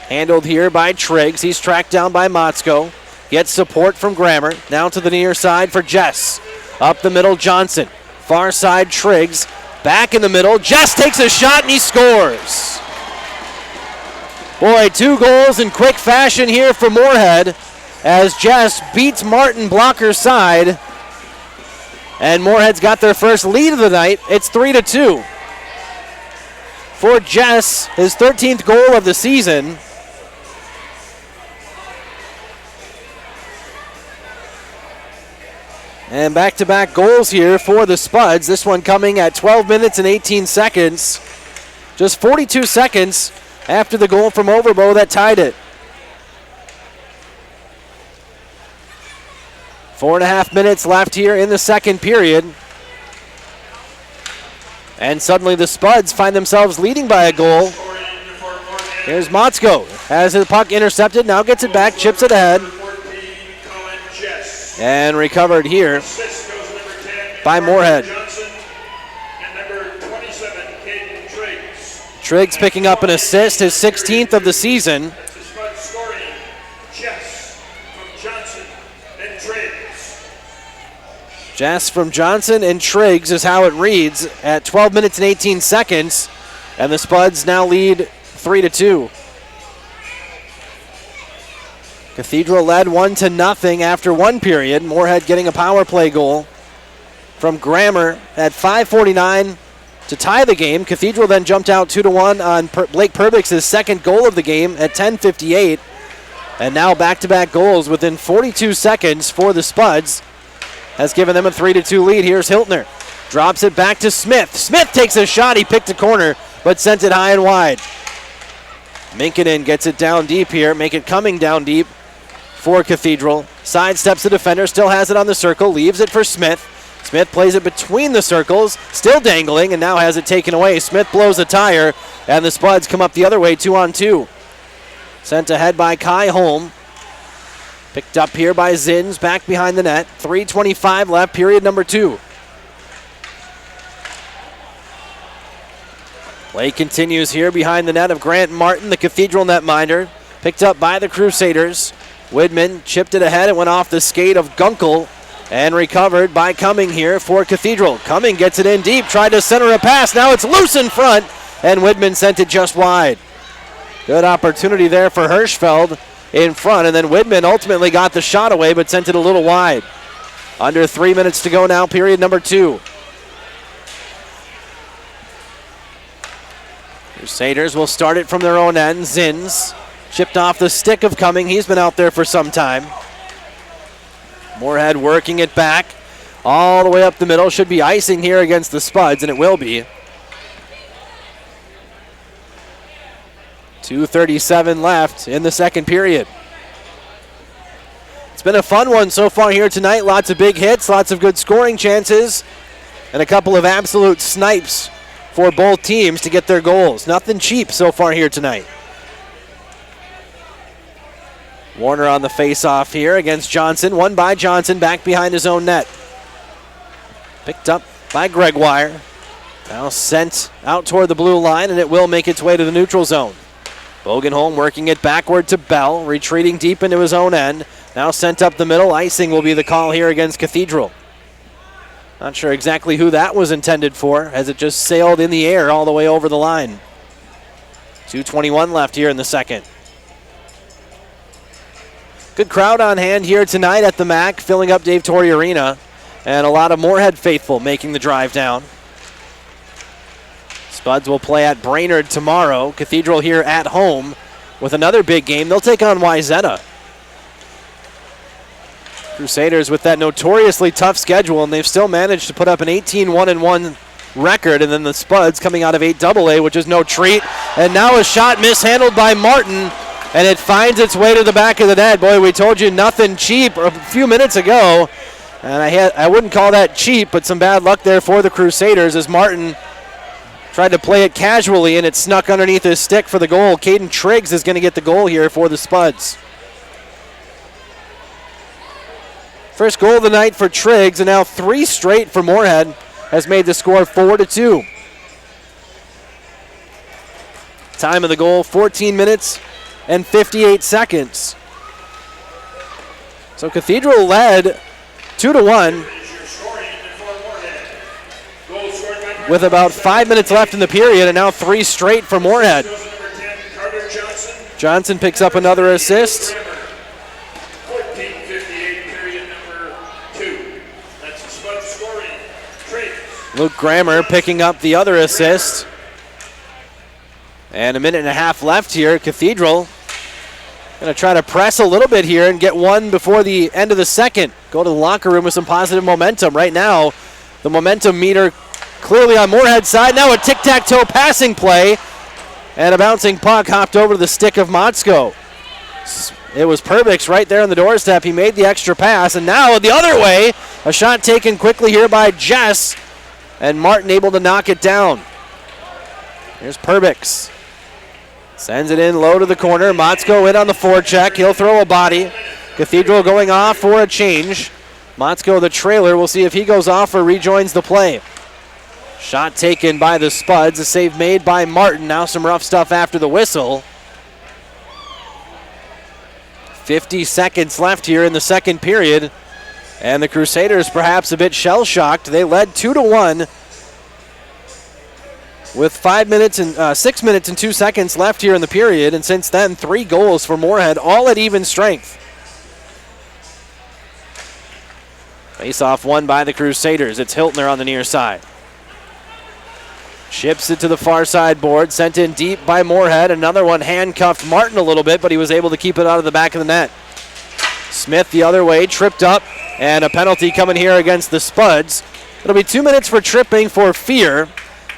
Handled here by Triggs. He's tracked down by Motzko. Gets support from Grammer. Now to the near side for Jess. Up the middle, Johnson. Far side, Triggs. Back in the middle. Jess takes a shot and he scores. Boy, 2 goals in quick fashion here for Moorhead as Jess beats Martin blocker side. And Moorhead's got their first lead of the night. It's 3-2. For Jess, his 13th goal of the season. And back-to-back goals here for the Spuds. This one coming at 12 minutes and 18 seconds. Just 42 seconds after the goal from Overbo that tied it. 4.5 minutes left here in the second period. And suddenly the Spuds find themselves leading by a goal. Here's Motzko. Has the puck intercepted, now gets it back, chips it ahead. And recovered here by Moorhead. Triggs picking up an assist, his 16th of the season. Jess from Johnson and Triggs is how it reads at 12 minutes and 18 seconds. And the Spuds now lead 3-2. Cathedral led 1-0 after one period. Moorhead getting a power play goal from Grammer at 5:49 to tie the game. Cathedral then jumped out 2-1 on Blake Perbix' second goal of the game at 10:58. And now back-to-back goals within 42 seconds for the Spuds has given them a 3-2 lead. Here's Hiltner. Drops it back to Smith. Smith takes a shot. He picked a corner, but sent it high and wide. Minkinen gets it down deep here. Make it coming down deep for Cathedral. Sidesteps the defender, still has it on the circle, leaves it for Smith. Smith plays it between the circles, still dangling, and now has it taken away. Smith blows a tire, and the Spuds come up the other way, 2-on-2. Sent ahead by Kai Holm. Picked up here by Zins, back behind the net. 3:25 left, period number 2. Play continues here behind the net of Grant Martin, the Cathedral netminder. Picked up by the Crusaders. Widman chipped it ahead. It went off the skate of Gunkel and recovered by Cumming here for Cathedral. Cumming gets it in deep, tried to center a pass. Now it's loose in front, and Widman sent it just wide. Good opportunity there for Hirschfeld in front, and then Widman ultimately got the shot away but sent it a little wide. Under 3 minutes to go now, period number 2. Crusaders will start it from their own end. Zins chipped off the stick of Cumming. He's been out there for some time. Moorhead working it back all the way up the middle. Should be icing here against the Spuds, and it will be. 2:37 left in the second period. It's been a fun one so far here tonight. Lots of big hits, lots of good scoring chances, and a couple of absolute snipes for both teams to get their goals. Nothing cheap so far here tonight. Warner on the face-off here against Johnson. Won by Johnson, back behind his own net. Picked up by Gregoire. Now sent out toward the blue line, and it will make its way to the neutral zone. Bogenholm working it backward to Bell, retreating deep into his own end. Now sent up the middle. Icing will be the call here against Cathedral. Not sure exactly who that was intended for, as it just sailed in the air all the way over the line. 2:21 left here in the second. Good crowd on hand here tonight at the MAC, filling up Dave Torrey Arena, and a lot of Moorhead faithful making the drive down. Spuds will play at Brainerd tomorrow. Cathedral here at home with another big game. They'll take on Wyzetta. Crusaders with that notoriously tough schedule, and they've still managed to put up an 18-1-1 record, and then the Spuds coming out of 8AA, which is no treat. And now a shot mishandled by Martin, and it finds its way to the back of the net. Boy, we told you nothing cheap a few minutes ago, and I wouldn't call that cheap, but some bad luck there for the Crusaders as Martin tried to play it casually, and it snuck underneath his stick for the goal. Caden Triggs is going to get the goal here for the Spuds. First goal of the night for Triggs, and now 3 straight for Moorhead has made the score 4-2. Time of the goal, 14 minutes and 58 seconds. So Cathedral led 2-1 with about 5 minutes left in the period, and now 3 straight for Moorhead. Johnson picks up another assist. 14:58, period number 2. That's the Spud scoring. Trade. Luke Grammer picking up the other assist. And a minute and a half left here. Cathedral going to try to press a little bit here and get one before the end of the second. Go to the locker room with some positive momentum. Right now, the momentum meter clearly on Moorhead's side. Now a tic-tac-toe passing play. And a bouncing puck hopped over to the stick of Motzko. It was Perbix right there on the doorstep. He made the extra pass. And now the other way, a shot taken quickly here by Jess. And Martin able to knock it down. Here's Perbix. Sends it in low to the corner. Motzko in on the forecheck. He'll throw a body. Cathedral going off for a change. Motzko, the trailer. We'll see if he goes off or rejoins the play. Shot taken by the Spuds. A save made by Martin. Now some rough stuff after the whistle. 50 seconds left here in the second period. And the Crusaders perhaps a bit shell-shocked. They led 2-1 with 6 minutes and 2 seconds left here in the period. And since then, 3 goals for Moorhead, all at even strength. Face-off won by the Crusaders. It's Hiltner on the near side. Chips it to the far side board. Sent in deep by Moorhead. Another one handcuffed Martin a little bit, but he was able to keep it out of the back of the net. Smith the other way, tripped up, and a penalty coming here against the Spuds. It'll be 2 minutes for tripping for Fear,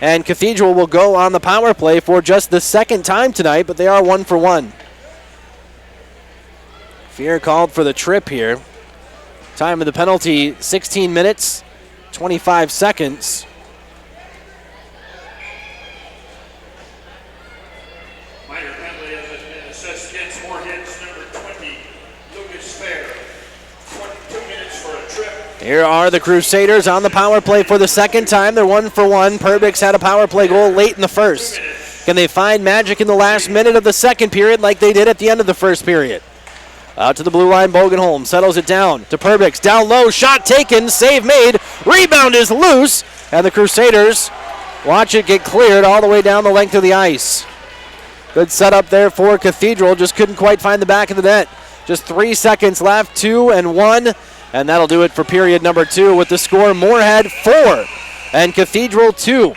and Cathedral will go on the power play for just the second time tonight, but they are 1 for 1. Fear called for the trip here. Time of the penalty, 16 minutes, 25 seconds. Here are the Crusaders on the power play for the second time. They're 1 for 1. Perbix had a power play goal late in the first. Can they find magic in the last minute of the second period like they did at the end of the first period? Out to the blue line, Bogenholm settles it down to Perbix. Down low, shot taken, save made. Rebound is loose, and the Crusaders watch it get cleared all the way down the length of the ice. Good setup there for Cathedral, just couldn't quite find the back of the net. Just 3 seconds left, 2-1. And that'll do it for period number 2 with the score Moorhead 4 and Cathedral 2.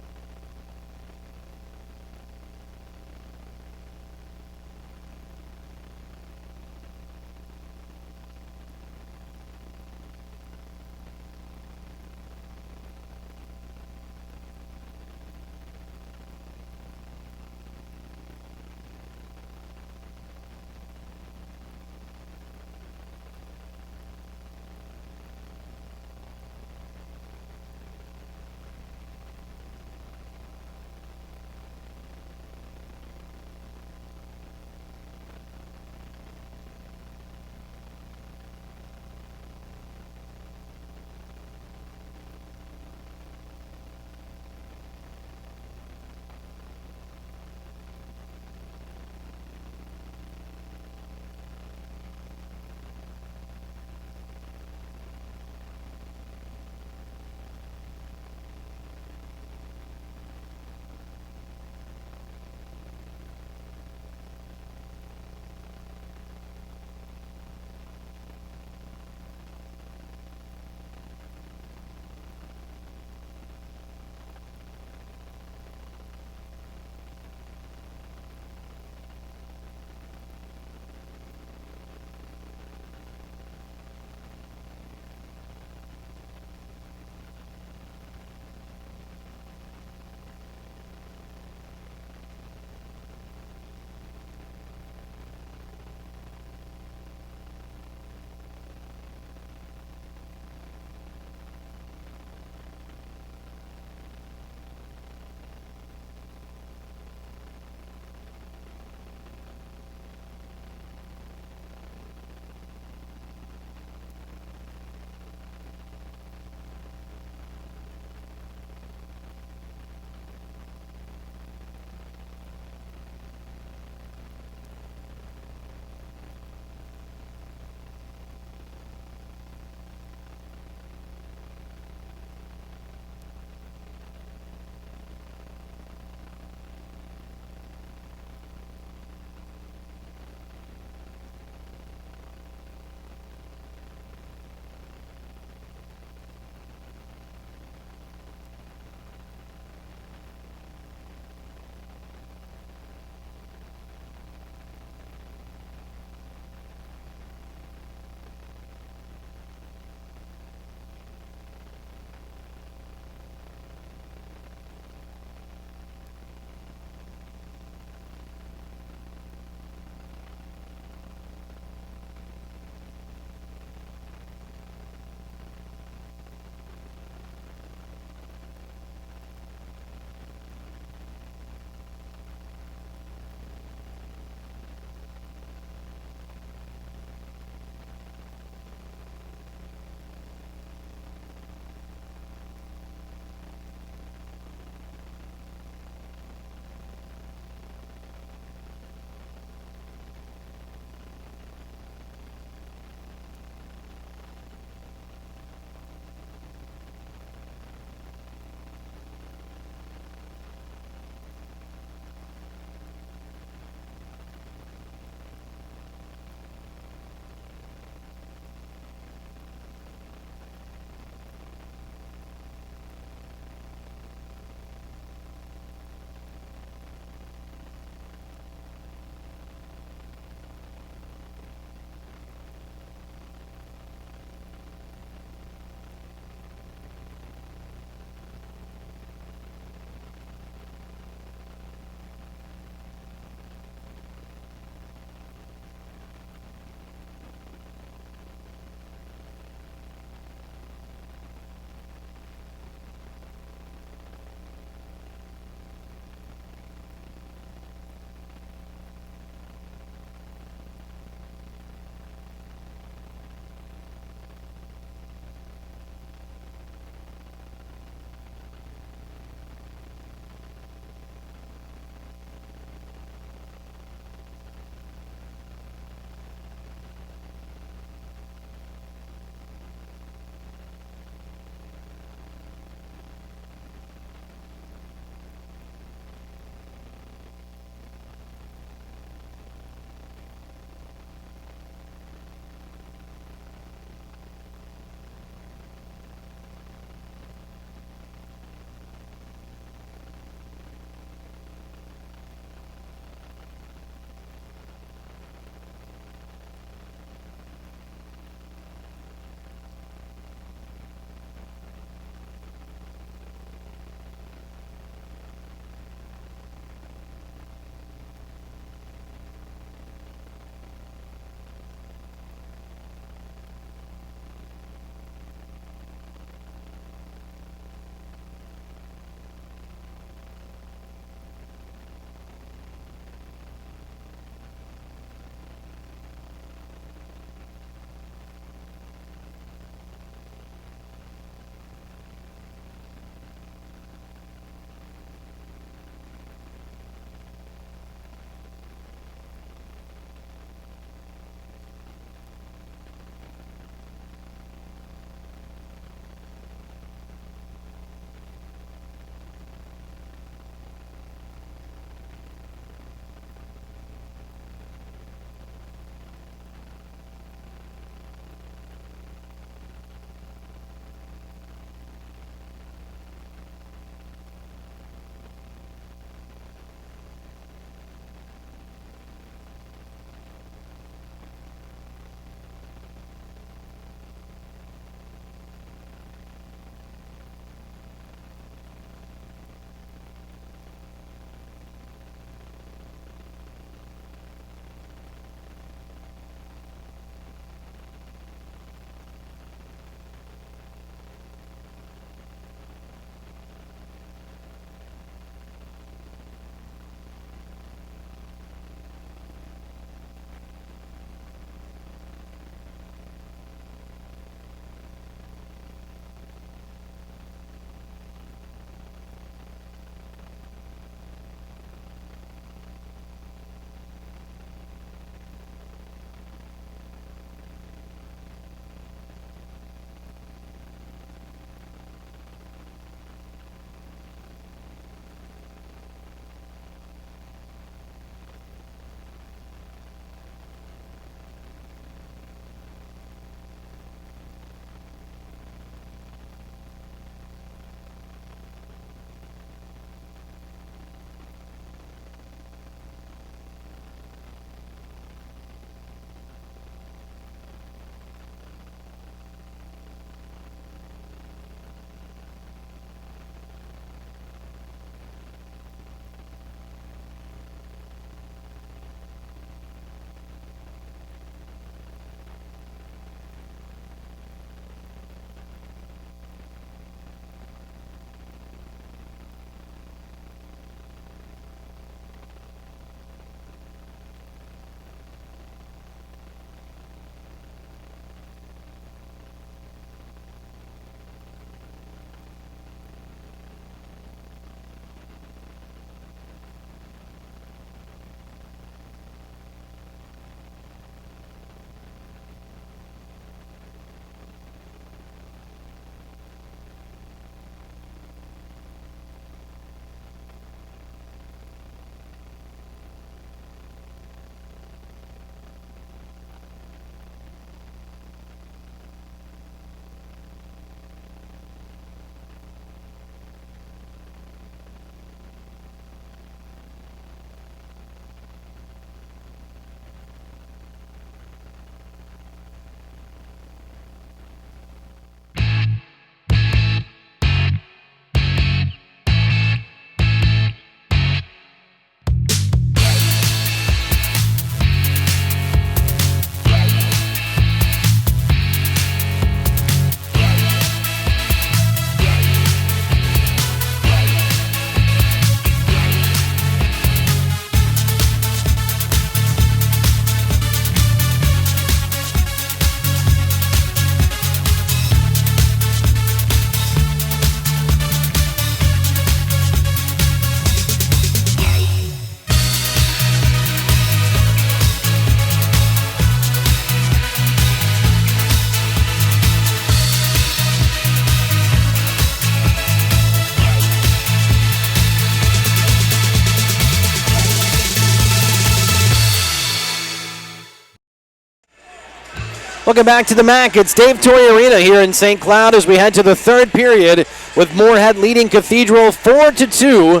Welcome back to the MAC. It's Dave Torrey Arena here in St. Cloud as we head to the third period with Moorhead leading Cathedral 4-2.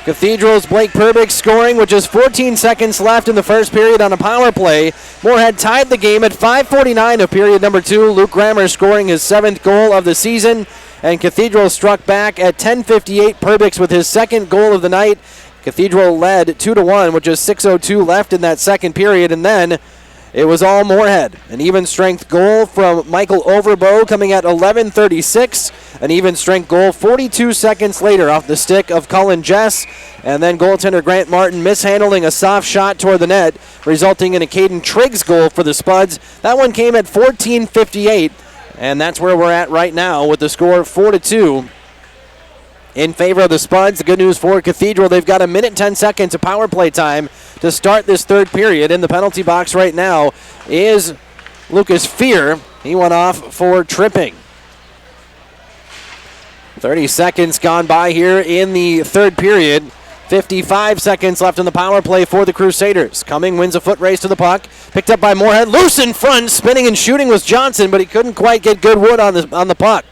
Cathedral's Blake Perbix scoring with just 14 seconds left in the first period on a power play. Moorhead tied the game at 5:49 of period number 2. Luke Grammer scoring his 7th goal of the season. And Cathedral struck back at 10:58. Perbix with his 2nd goal of the night. Cathedral led 2-1 with just 6:02 left in that second period. And then it was all Moorhead. An even strength goal from Michael Overbo coming at 11:36. An even strength goal 42 seconds later off the stick of Cullen Jess. And then goaltender Grant Martin mishandling a soft shot toward the net, resulting in a Caden Triggs goal for the Spuds. That one came at 14:58. And that's where we're at right now with the score 4-2 in favor of the Spuds. The good news for Cathedral, they've got 1:10 seconds of power play time to start this third period. In the penalty box right now is Lucas Fear. He went off for tripping. 30 seconds gone by here in the third period. 55 seconds left in the power play for the Crusaders. Cumming wins a foot race to the puck. Picked up by Moorhead. Loose in front. Spinning and shooting was Johnson, but he couldn't quite get good wood on the puck.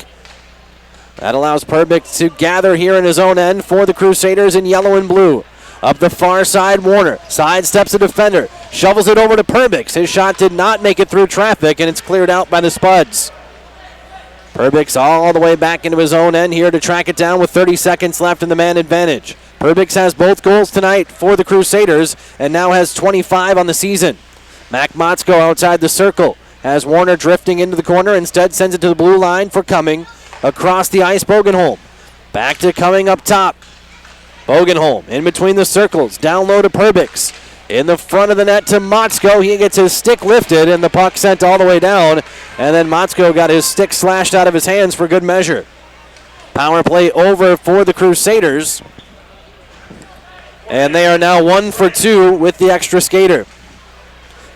That allows Perbix to gather here in his own end for the Crusaders in yellow and blue. Up the far side, Warner sidesteps a defender, shovels it over to Perbix. His shot did not make it through traffic, and it's cleared out by the Spuds. Perbix all the way back into his own end here to track it down with 30 seconds left in the man advantage. Perbix has both goals tonight for the Crusaders and now has 25 on the season. Mac Motzko outside the circle has Warner drifting into the corner. Instead sends it to the blue line for Cumming. Across the ice, Bogenholm. Back to Cumming up top. Bogenholm in between the circles. Down low to Perbix. In the front of the net to Motzko. He gets his stick lifted and the puck sent all the way down. And then Motzko got his stick slashed out of his hands for good measure. Power play over for the Crusaders. And they are now 1 for 2 with the extra skater.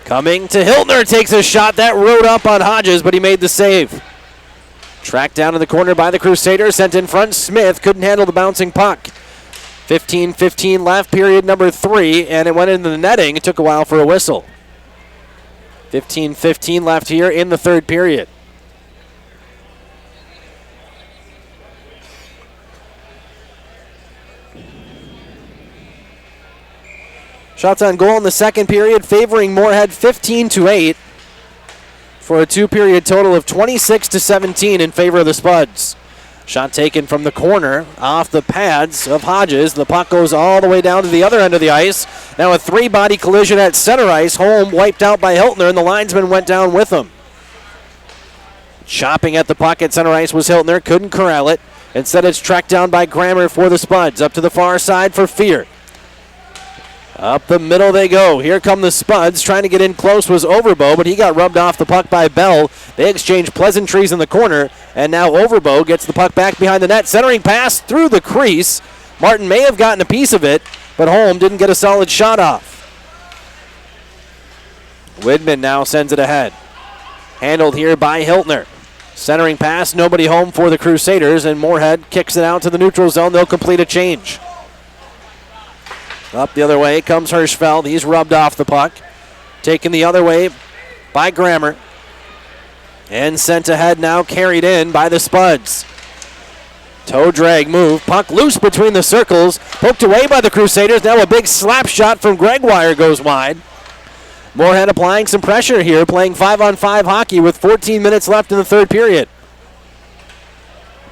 Coming to Hiltner, takes a shot that rode up on Hodges, but he made the save. Tracked down in the corner by the Crusaders, sent in front. Smith couldn't handle the bouncing puck. 15-15 left, period number 3, and it went into the netting. It took a while for a whistle. 15-15 left here in the third period. Shots on goal in the second period, favoring Moorhead 15-8 for a two-period total of 26-17 in favor of the Spuds. Shot taken from the corner off the pads of Hodges. The puck goes all the way down to the other end of the ice. Now a three-body collision at center ice. Holm wiped out by Hiltner, and the linesman went down with him. Chopping at the puck at center ice was Hiltner. Couldn't corral it. Instead, it's tracked down by Grammer for the Spuds. Up to the far side for Fear. Up the middle they go. Here come the Spuds. Trying to get in close was Overbo, but he got rubbed off the puck by Bell. They exchange pleasantries in the corner, and now Overbo gets the puck back behind the net. Centering pass through the crease. Martin may have gotten a piece of it, but Holm didn't get a solid shot off. Widman now sends it ahead. Handled here by Hiltner. Centering pass, nobody home for the Crusaders, and Moorhead kicks it out to the neutral zone. They'll complete a change. Up the other way comes Hirschfeld. He's rubbed off the puck. Taken the other way by Grammer. And sent ahead now, carried in by the Spuds. Toe drag move. Puck loose between the circles. Poked away by the Crusaders. Now a big slap shot from Gregoire goes wide. Moorhead applying some pressure here, playing 5-on-5 hockey with 14 minutes left in the third period.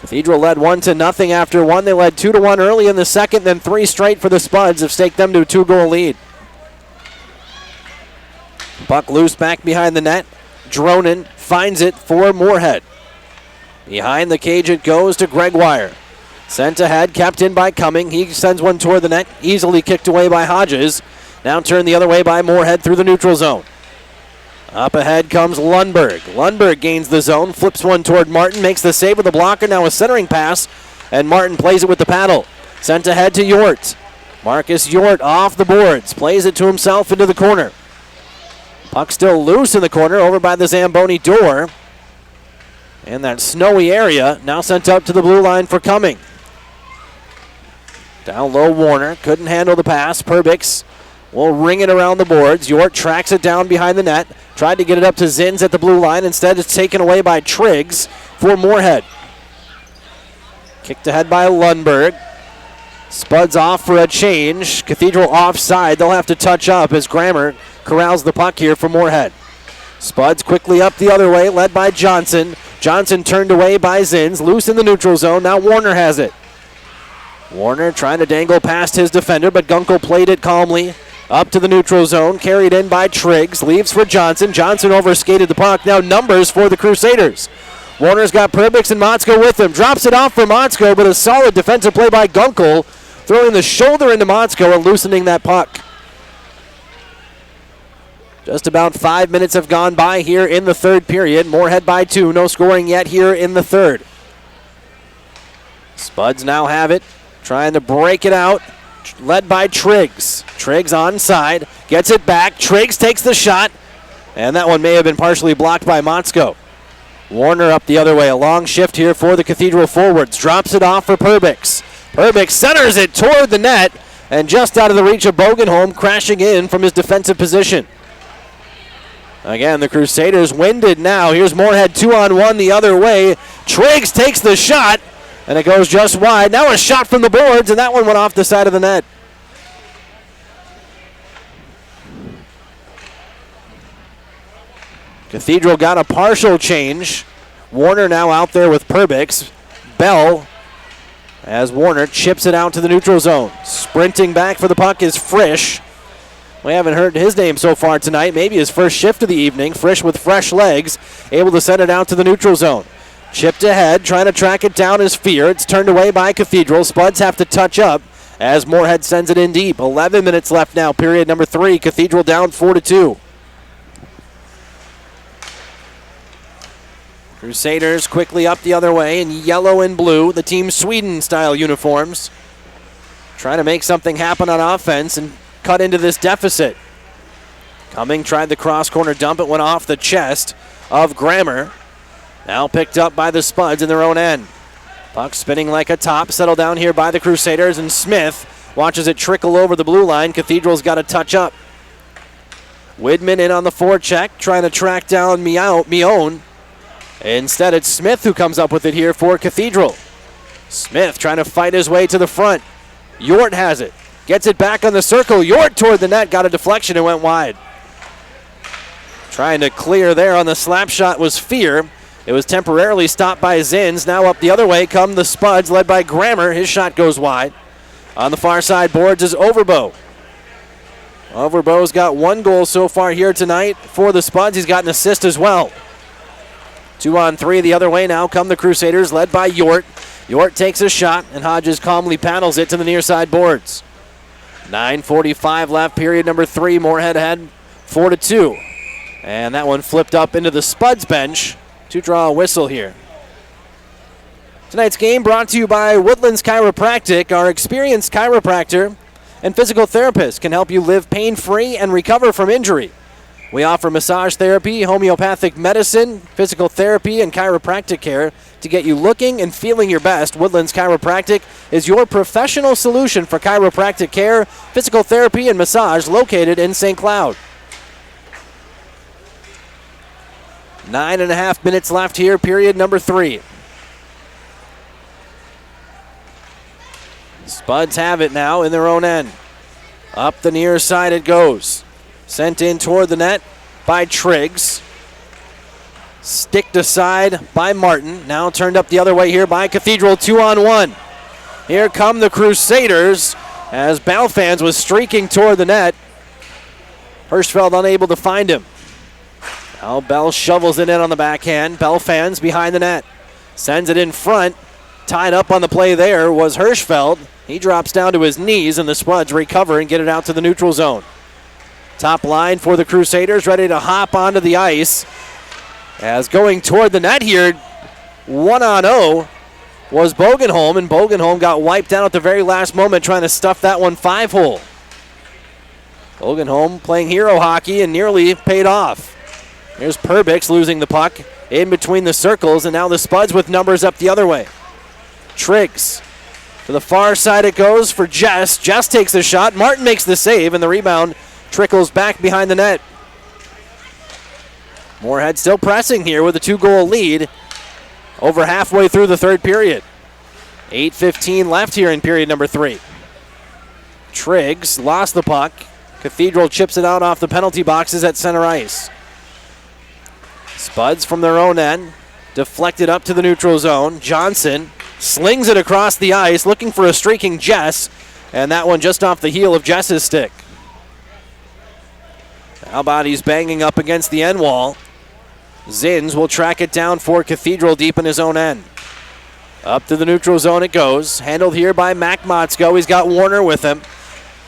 Cathedral led 1-0 after one. They led 2-1 early in the second, then 3 straight for the Spuds have staked them to a 2-goal lead. Puck loose back behind the net. Dronin finds it for Moorhead. Behind the cage it goes to Gregoire. Sent ahead, kept in by Cumming. He sends one toward the net, easily kicked away by Hodges. Now turned the other way by Moorhead through the neutral zone. Up ahead comes Lundberg. Lundberg gains the zone, flips one toward Martin, makes the save with the blocker. Now a centering pass, and Martin plays it with the paddle. Sent ahead to Yort. Marcus Yort off the boards, plays it to himself into the corner. Puck still loose in the corner, over by the Zamboni door. And that snowy area now sent up to the blue line for Cumming. Down low, Warner couldn't handle the pass. Perbix will ring it around the boards. York tracks it down behind the net. Tried to get it up to Zins at the blue line. Instead, it's taken away by Triggs for Moorhead. Kicked ahead by Lundberg. Spuds off for a change. Cathedral offside. They'll have to touch up as Grammer corrals the puck here for Moorhead. Spuds quickly up the other way, led by Johnson. Johnson turned away by Zins. Loose in the neutral zone. Now Warner has it. Warner trying to dangle past his defender, but Gunkel played it calmly. Up to the neutral zone. Carried in by Triggs. Leaves for Johnson. Johnson overskated the puck. Now numbers for the Crusaders. Warner's got Perbix and Motzko with him. Drops it off for Motzko, but a solid defensive play by Gunkel. Throwing the shoulder into Motzko and loosening that puck. Just about 5 minutes have gone by here in the third period. Moorhead by 2. No scoring yet here in the third. Spuds now have it. Trying to break it out. Led by Triggs. Triggs onside. Gets it back. Triggs takes the shot. And that one may have been partially blocked by Motzko. Warner up the other way. A long shift here for the Cathedral forwards. Drops it off for Perbix. Perbix centers it toward the net. And just out of the reach of Bogenholm, crashing in from his defensive position. Again, the Crusaders winded now. Here's Moorhead 2-on-1 the other way. Triggs takes the shot, and it goes just wide. Now a shot from the boards, and that one went off the side of the net. Cathedral got a partial change. Warner now out there with Perbix. Bell, as Warner chips it out to the neutral zone. Sprinting back for the puck is Frisch. We haven't heard his name so far tonight. Maybe his first shift of the evening. Frisch with fresh legs, able to send it out to the neutral zone. Chipped ahead, trying to track it down is Fear. It's turned away by Cathedral. Spuds have to touch up as Moorhead sends it in deep. 11 minutes left now, period number 3. Cathedral down 4-2. Crusaders quickly up the other way in yellow and blue, the Team Sweden-style uniforms. Trying to make something happen on offense and cut into this deficit. Cumming tried the cross-corner dump. It went off the chest of Grammer. Now picked up by the Spuds in their own end. Puck spinning like a top. Settled down here by the Crusaders, and Smith watches it trickle over the blue line. Cathedral's got to touch up. Widman in on the forecheck, trying to track down Mion. Instead, it's Smith who comes up with it here for Cathedral. Smith trying to fight his way to the front. Yort has it. Gets it back on the circle. Yort toward the net. Got a deflection and went wide. Trying to clear there on the slap shot was Fear. It was temporarily stopped by Zins. Now up the other way come the Spuds, led by Grammer. His shot goes wide. On the far side boards is Overbo. Overbo's got 1 goal so far here tonight for the Spuds. He's got an assist as well. 2-on-3 the other way now come the Crusaders, led by Yort. Yort takes a shot, and Hodges calmly paddles it to the near side boards. 9:45 left, period number 3. Moorhead ahead 4-2. And that one flipped up into the Spuds bench to draw a whistle here. Tonight's game brought to you by Woodlands Chiropractic. Our experienced chiropractor and physical therapist can help you live pain-free and recover from injury. We offer massage therapy, homeopathic medicine, physical therapy, and chiropractic care to get you looking and feeling your best. Woodlands Chiropractic is your professional solution for chiropractic care, physical therapy, and massage located in St. Cloud. 9.5 minutes left here, period number 3. Spuds have it now in their own end. Up the near side it goes. Sent in toward the net by Triggs. Sticked aside by Martin. Now turned up the other way here by Cathedral. 2-on-1. Here come the Crusaders as Balfans was streaking toward the net. Hirschfeld unable to find him. Now Bell shovels it in on the backhand. Balfans behind the net. Sends it in front. Tied up on the play there was Hirschfeld. He drops down to his knees, and the Spuds recover and get it out to the neutral zone. Top line for the Crusaders, ready to hop onto the ice. As going toward the net here, 1-on-0 was Bogenholm, and Bogenholm got wiped out at the very last moment trying to stuff that one 5-hole. Bogenholm playing hero hockey and nearly paid off. Here's Perbix losing the puck in between the circles, and now the Spuds with numbers up the other way. Triggs To the far side it goes for Jess. Jess takes the shot. Martin makes the save, and the rebound trickles back behind the net. Moorhead still pressing here with a 2-goal lead over halfway through the third period. 8:15 left here in period number 3. Triggs lost the puck. Cathedral chips it out off the penalty boxes at center ice. Spuds from their own end. Deflected up to the neutral zone. Johnson slings it across the ice, looking for a streaking Jess, and that one just off the heel of Jess's stick. Now bodies banging up against the end wall. Zins will track it down for Cathedral deep in his own end. Up to the neutral zone it goes. Handled here by Mac Motzko. He's got Warner with him.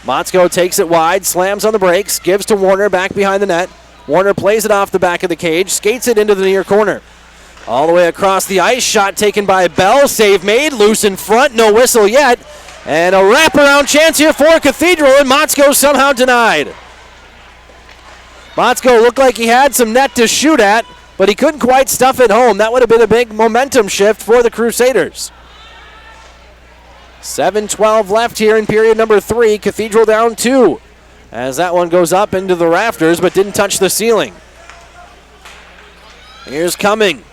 Motzko takes it wide, slams on the brakes, gives to Warner back behind the net. Warner plays it off the back of the cage, skates it into the near corner. All the way across the ice, shot taken by Bell, save made, loose in front, no whistle yet. And a wraparound chance here for Cathedral, and Motzko somehow denied. Motzko looked like he had some net to shoot at, but he couldn't quite stuff it home. That would have been a big momentum shift for the Crusaders. 7:12 left here in period number 3. Cathedral down 2. As that one goes up into the rafters, but didn't touch the ceiling. Here's Cumming.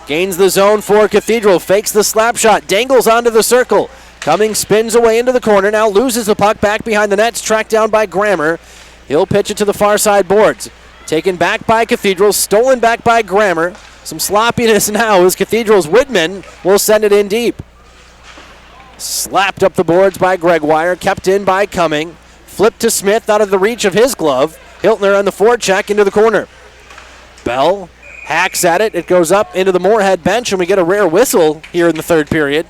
Gains the zone for Cathedral. Fakes the slap shot. Dangles onto the circle. Cumming spins away into the corner. Now loses the puck back behind the nets. Tracked down by Grammer. He'll pitch it to the far side boards. Taken back by Cathedral. Stolen back by Grammer. Some sloppiness now as Cathedral's Whitman will send it in deep. Slapped up the boards by Gregoire. Kept in by Cumming. Flipped to Smith out of the reach of his glove. Hiltner on the forecheck into the corner. Bell hacks at it. It goes up into the Moorhead bench, and we get a rare whistle here in the third period.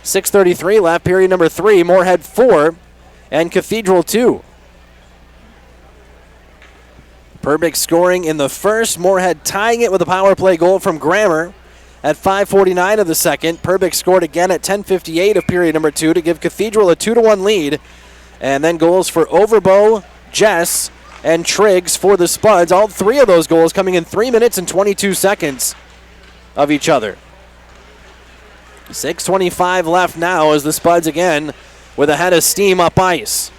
6:33 left, period number 3. Moorhead 4 and Cathedral 2. Perbix scoring in the first. Moorhead tying it with a power play goal from Grammer at 5:49 of the second. Perbix scored again at 10:58 of period number 2 to give Cathedral a 2-1 lead. And then goals for Overbo, Jess, and Triggs for the Spuds. All 3 of those goals coming in 3 minutes and 22 seconds of each other. 6:25 left now as the Spuds again with a head of steam up ice.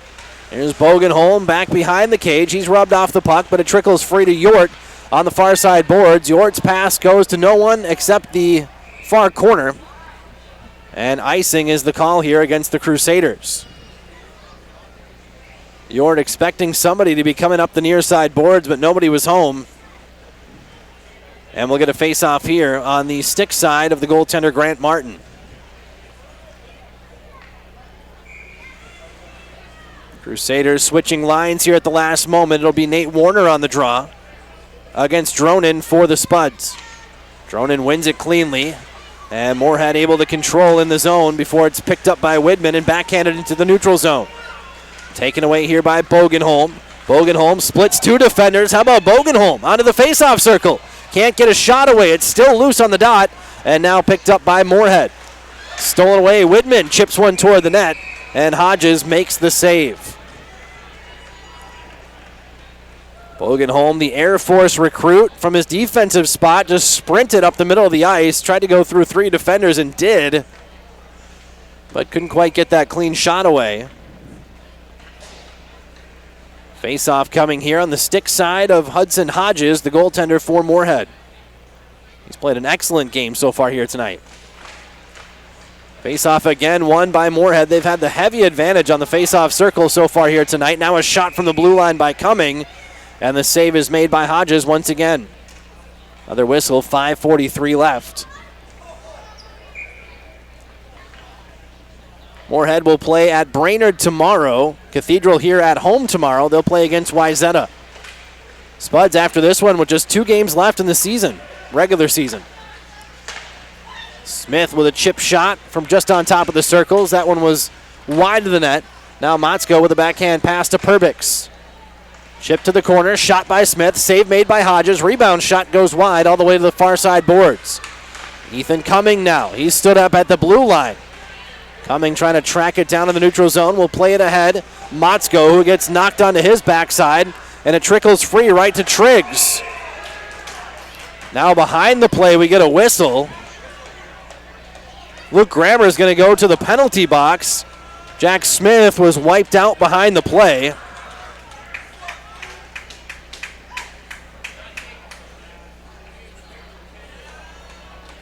Here's Bogenholm back behind the cage. He's rubbed off the puck, but it trickles free to Yort on the far side boards. Yort's pass goes to no one except the far corner. And icing is the call here against the Crusaders. Yort expecting somebody to be coming up the near side boards, but nobody was home. And we'll get a face-off here on the stick side of the goaltender, Grant Martin. Crusaders switching lines here at the last moment. It'll be Nate Warner on the draw against Dronin for the Spuds. Dronin wins it cleanly, and Moorhead able to control in the zone before it's picked up by Widman and backhanded into the neutral zone. Taken away here by Bogenholm. Bogenholm splits 2 defenders. How about Bogenholm onto the face-off circle? Can't get a shot away. It's still loose on the dot, and now picked up by Moorhead. Stolen away. Widman chips one toward the net, and Hodges makes the save. Bogenholm, the Air Force recruit from his defensive spot, just sprinted up the middle of the ice, tried to go through 3 defenders and did, but couldn't quite get that clean shot away. Face-off coming here on the stick side of Hudson Hodges, the goaltender for Moorhead. He's played an excellent game so far here tonight. Face-off again, won by Moorhead. They've had the heavy advantage on the face-off circle so far here tonight. Now a shot from the blue line by Cumming, and the save is made by Hodges once again. Another whistle, 5:43 left. Moorhead will play at Brainerd tomorrow. Cathedral here at home tomorrow. They'll play against Wyzetta. Spuds after this one with just 2 games left in the season, regular season. Smith with a chip shot from just on top of the circles. That one was wide of the net. Now Motzko with a backhand pass to Perbix. Chip to the corner, shot by Smith, save made by Hodges. Rebound shot goes wide all the way to the far side boards. Ethan Cumming now. He stood up at the blue line. Cumming trying to track it down in the neutral zone. Will play it ahead. Motzko, who gets knocked onto his backside, and it trickles free right to Triggs. Now behind the play, we get a whistle. Luke Grammer is going to go to the penalty box. Jack Smith was wiped out behind the play.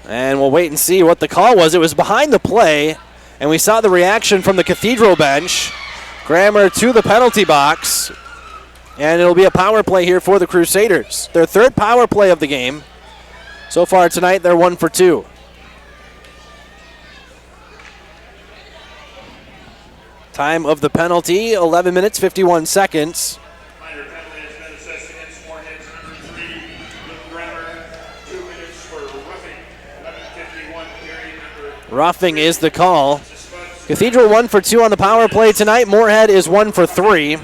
And we'll wait and see what the call was. It was behind the play, and we saw the reaction from the Cathedral bench. Grammer to the penalty box, and it'll be a power play here for the Crusaders. Their third power play of the game. So far tonight, they're 1 for 2. Time of the penalty, 11 minutes, 51 seconds. Minor penalty has been assessed against Moorhead's number 3, Luke Grammer. 2 minutes for roughing. 11:51 period number. Roughing is the call. Cathedral 1 for 2 on the power play tonight. Moorhead is 1 for 3.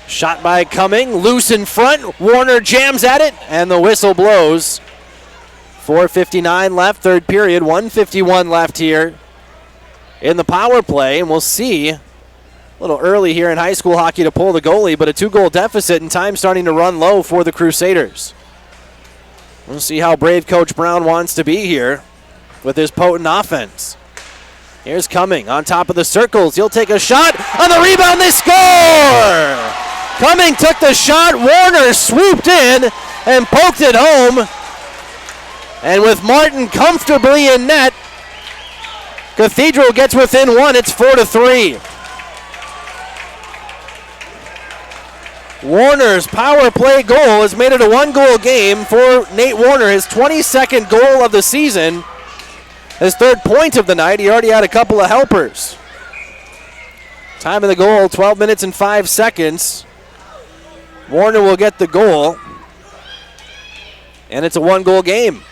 Shot by Cumming, loose in front. Warner jams at it, and the whistle blows. 4:59 left, third period. 1:51 left here in the power play, and we'll see a little early here in high school hockey to pull the goalie, but a 2-goal deficit and time starting to run low for the Crusaders. We'll see how brave Coach Brown wants to be here with his potent offense. Here's Cumming on top of the circles. He'll take a shot. On the rebound, they score! Cumming took the shot. Warner swooped in and poked it home. And with Martin comfortably in net, Cathedral gets within 1. It's 4-3. Warner's power play goal has made it a 1-goal game for Nate Warner, his 22nd goal of the season, his third point of the night. He already had a couple of helpers. Time of the goal, 12 minutes and 5 seconds. Warner will get the goal, and it's a 1-goal game.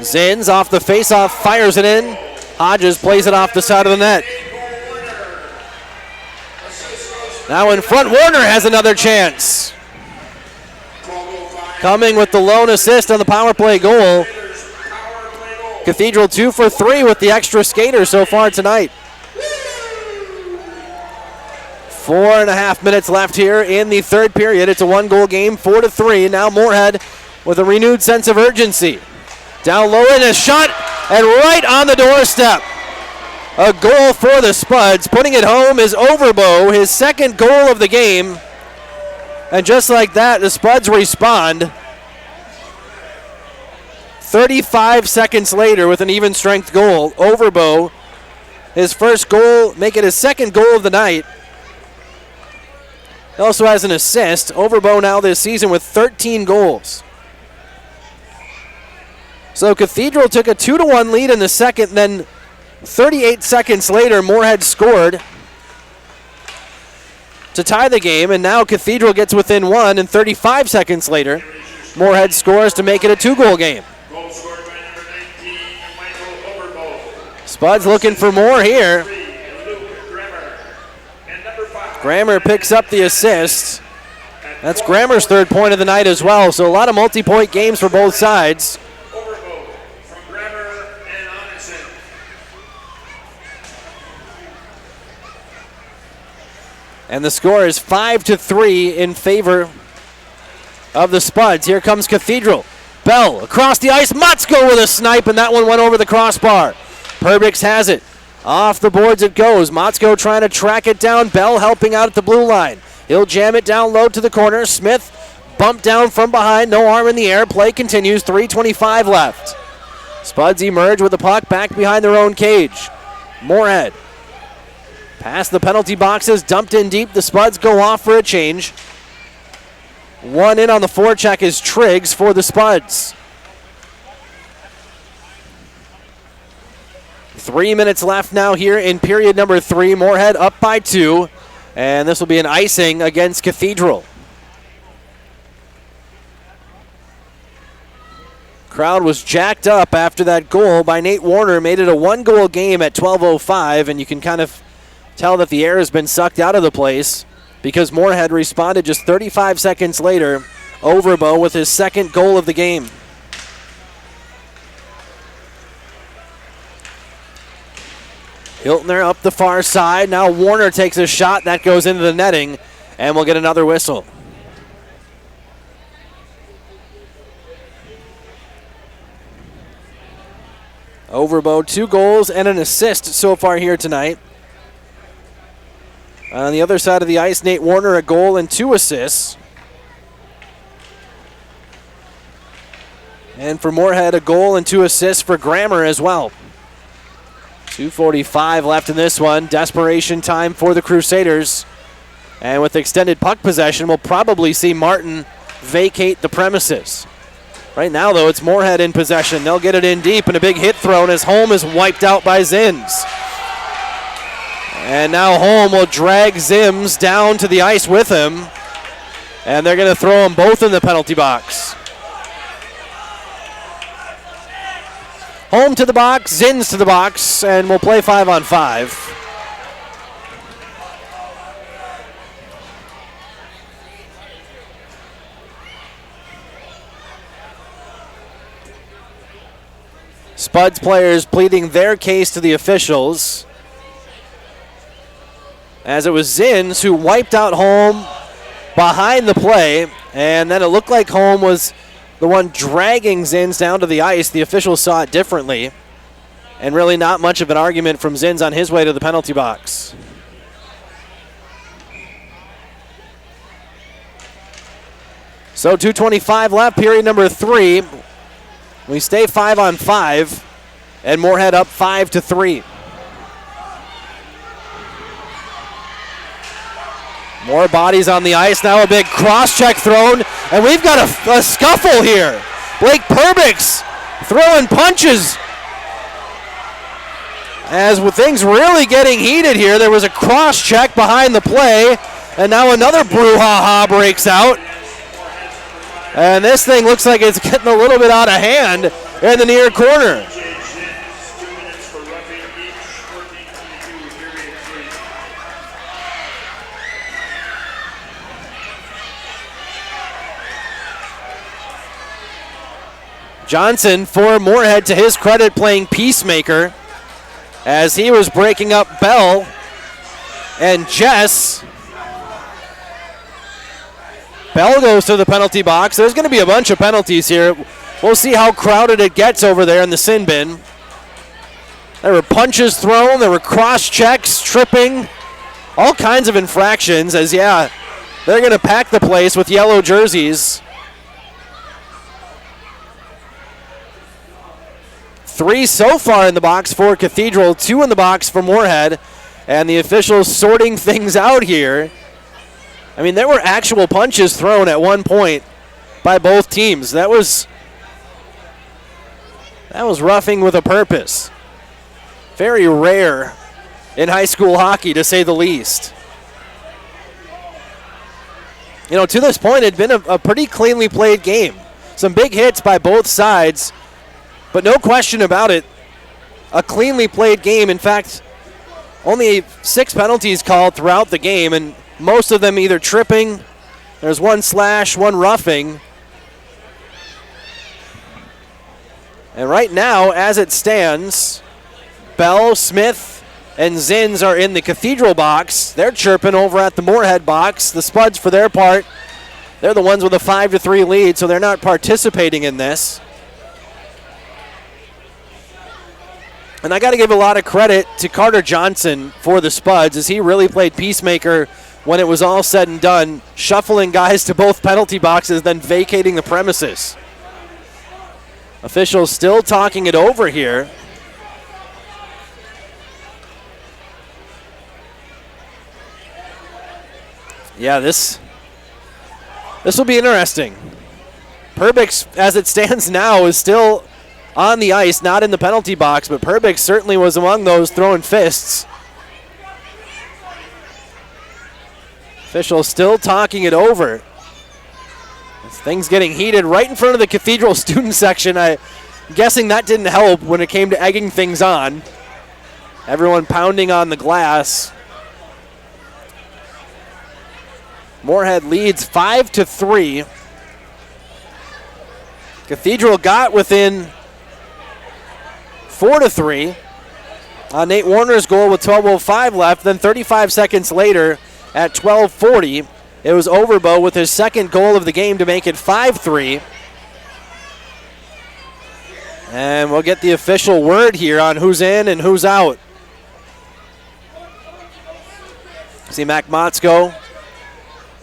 Zins off the faceoff, fires it in. Hodges plays it off the side of the net. Now in front, Warner has another chance. Cumming with the lone assist on the power play goal. Cathedral 2 for 3 with the extra skater so far tonight. 4.5 minutes left here in the third period. It's a 1-goal game, 4-3. Now Moorhead with a renewed sense of urgency. Down low in a shot, and right on the doorstep. A goal for the Spuds. Putting it home is Overbo, his second goal of the game. And just like that, the Spuds respond. 35 seconds later with an even strength goal. Overbo, his first goal, make it his second goal of the night. He also has an assist. Overbo now this season with 13 goals. So Cathedral took a 2-1 lead in the second, then 38 seconds later, Moorhead scored to tie the game, and now Cathedral gets within 1, and 35 seconds later, Moorhead scores to make it a 2-goal game. Goal scored by number 19, Michael Overbo. Spuds looking for more here. Luke Grammer. And number 5. Grammer picks up the assist. That's Grammer's third point of the night as well, so a lot of multi-point games for both sides. And the score is 5-3 in favor of the Spuds. Here comes Cathedral. Bell across the ice. Motzko with a snipe, and that one went over the crossbar. Perbix has it. Off the boards it goes. Motzko trying to track it down. Bell helping out at the blue line. He'll jam it down low to the corner. Smith bumped down from behind. No arm in the air. Play continues. 3:25 left. Spuds emerge with the puck back behind their own cage. Moorhead. Past the penalty boxes, dumped in deep. The Spuds go off for a change. One in on the forecheck is Triggs for the Spuds. 3 minutes left now here in period number 3. Moorhead up by 2, and this will be an icing against Cathedral. Crowd was jacked up after that goal by Nate Warner. Made it a 1-goal game at 12:05, and you can kind of tell that the air has been sucked out of the place because Moorhead responded just 35 seconds later. Overbo with his second goal of the game. Hiltner up the far side. Now Warner takes a shot that goes into the netting, and we'll get another whistle. Overbo, 2 goals and an assist so far here tonight. On the other side of the ice, Nate Warner, a goal and 2 assists. And for Moorhead, a goal and 2 assists for Grammer as well. 2:45 left in this one. Desperation time for the Crusaders. And with extended puck possession, we'll probably see Martin vacate the premises. Right now, though, it's Moorhead in possession. They'll get it in deep, and a big hit thrown as Holm is wiped out by Zins. And now Holm will drag Zims down to the ice with him. And they're going to throw them both in the penalty box. Holm to the box, Zins to the box, and we'll play 5-on-5. Spuds players pleading their case to the officials, as it was Zins who wiped out Holm behind the play, and then it looked like Holm was the one dragging Zins down to the ice. The officials saw it differently, and really not much of an argument from Zins on his way to the penalty box. So 2:25 left, period number 3. We stay 5-on-5, and Moorhead up 5-3. More bodies on the ice now. A big cross-check thrown, and we've got a scuffle here. Blake Perbix throwing punches. As with things really getting heated here, there was a cross-check behind the play, and now another brouhaha breaks out. And this thing looks like it's getting a little bit out of hand in the near corner. Johnson, for Moorhead, to his credit, playing peacemaker as he was breaking up Bell and Jess. Bell goes to the penalty box. There's going to be a bunch of penalties here. We'll see how crowded it gets over there in the sin bin. There were punches thrown. There were cross checks, tripping, all kinds of infractions as, yeah, they're going to pack the place with yellow jerseys. 3 so far in the box for Cathedral, 2 in the box for Moorhead, and the officials sorting things out here. I mean, there were actual punches thrown at one point by both teams. That was roughing with a purpose. Very rare in high school hockey, to say the least. You know, to this point, it had been a pretty cleanly played game. Some big hits by both sides, but no question about it, a cleanly played game. In fact, only 6 penalties called throughout the game, and most of them either tripping. There's 1 slash, 1 roughing. And right now, as it stands, Bell, Smith, and Zins are in the Cathedral box. They're chirping over at the Moorhead box. The Spuds, for their part, they're the ones with a 5-3 lead, so they're not participating in this. And I got to give a lot of credit to Carter Johnson for the Spuds, as he really played peacemaker when it was all said and done, shuffling guys to both penalty boxes, then vacating the premises. Officials still talking it over here. Yeah, this will be interesting. Perbix, as it stands now, is still on the ice, not in the penalty box, but Perbix certainly was among those throwing fists. Officials still talking it over. Things getting heated right in front of the Cathedral student section. I'm guessing that didn't help when it came to egging things on. Everyone pounding on the glass. Moorhead leads 5-3. Cathedral got within 4-3 on Nate Warner's goal with 12:05 left. Then 35 seconds later, at 12:40, it was Overbo with his second goal of the game to make it 5-3. And we'll get the official word here on who's in and who's out. See Mac Motzko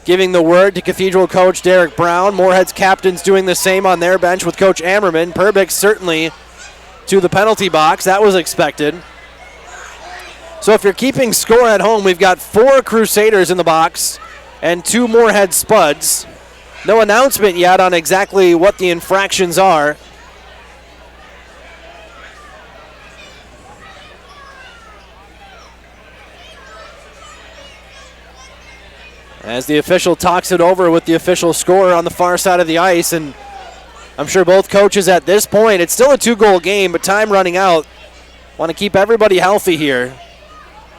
giving the word to Cathedral coach Derek Brown. Moorhead's captains doing the same on their bench with Coach Ammerman. Perbix certainly to the penalty box. That was expected. So if you're keeping score at home, we've got 4 Crusaders in the box and 2 Moorhead Spuds. No announcement yet on exactly what the infractions are. As the official talks it over with the official scorer on the far side of the ice, and I'm sure both coaches at this point, it's still a 2-goal game, but time running out. Want to keep everybody healthy here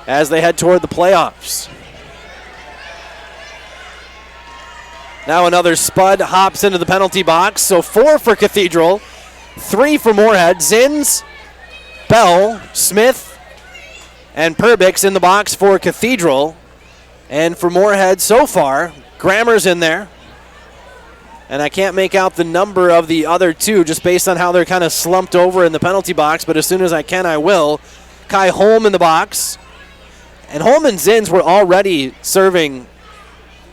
as they head toward the playoffs. Now another Spud hops into the penalty box, so 4 for Cathedral, 3 for Moorhead. Zins, Bell, Smith, and Perbix in the box for Cathedral. And for Moorhead so far, Grammer's in there. And I can't make out the number of the other 2 just based on how they're kind of slumped over in the penalty box, but as soon as I can, I will. Kai Holm in the box. And Holm and Zins were already serving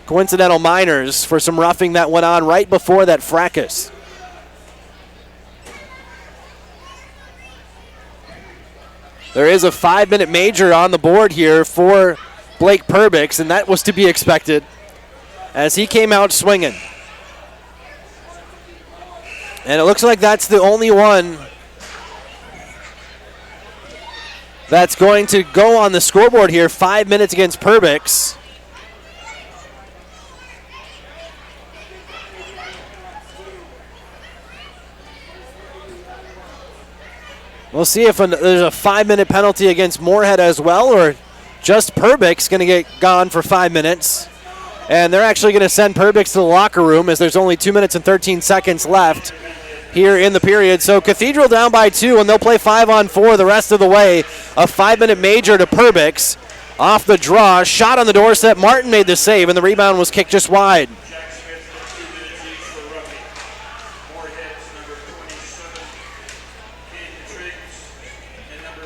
coincidental minors for some roughing that went on right before that fracas. There is a 5-minute major on the board here for Blake Perbix, and that was to be expected as he came out swinging. And it looks like that's the only one that's going to go on the scoreboard here. 5 minutes against Perbix. We'll see if there's a 5-minute penalty against Moorhead as well, or just Perbix going to get gone for 5 minutes. And they're actually going to send Perbix to the locker room as there's only 2 minutes and 13 seconds left here in the period. So Cathedral down by 2, and they'll play 5-on-4 the rest of the way. A 5-minute major to Perbix. Off the draw, shot on the doorstep. Martin made the save, and the rebound was kicked just wide.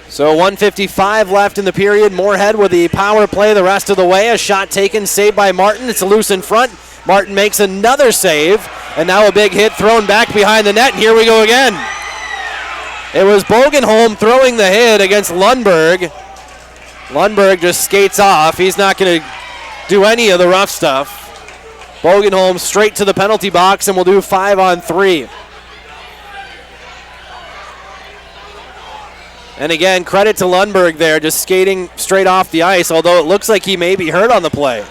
So 1:55 left in the period. Moorhead with the power play the rest of the way. A shot taken, saved by Martin. It's loose in front. Martin makes another save, and now a big hit thrown back behind the net, and here we go again. It was Bogenholm throwing the hit against Lundberg. Lundberg just skates off. He's not going to do any of the rough stuff. Bogenholm straight to the penalty box, and we'll do 5-on-3. And again, credit to Lundberg there, just skating straight off the ice, although it looks like he may be hurt on the play.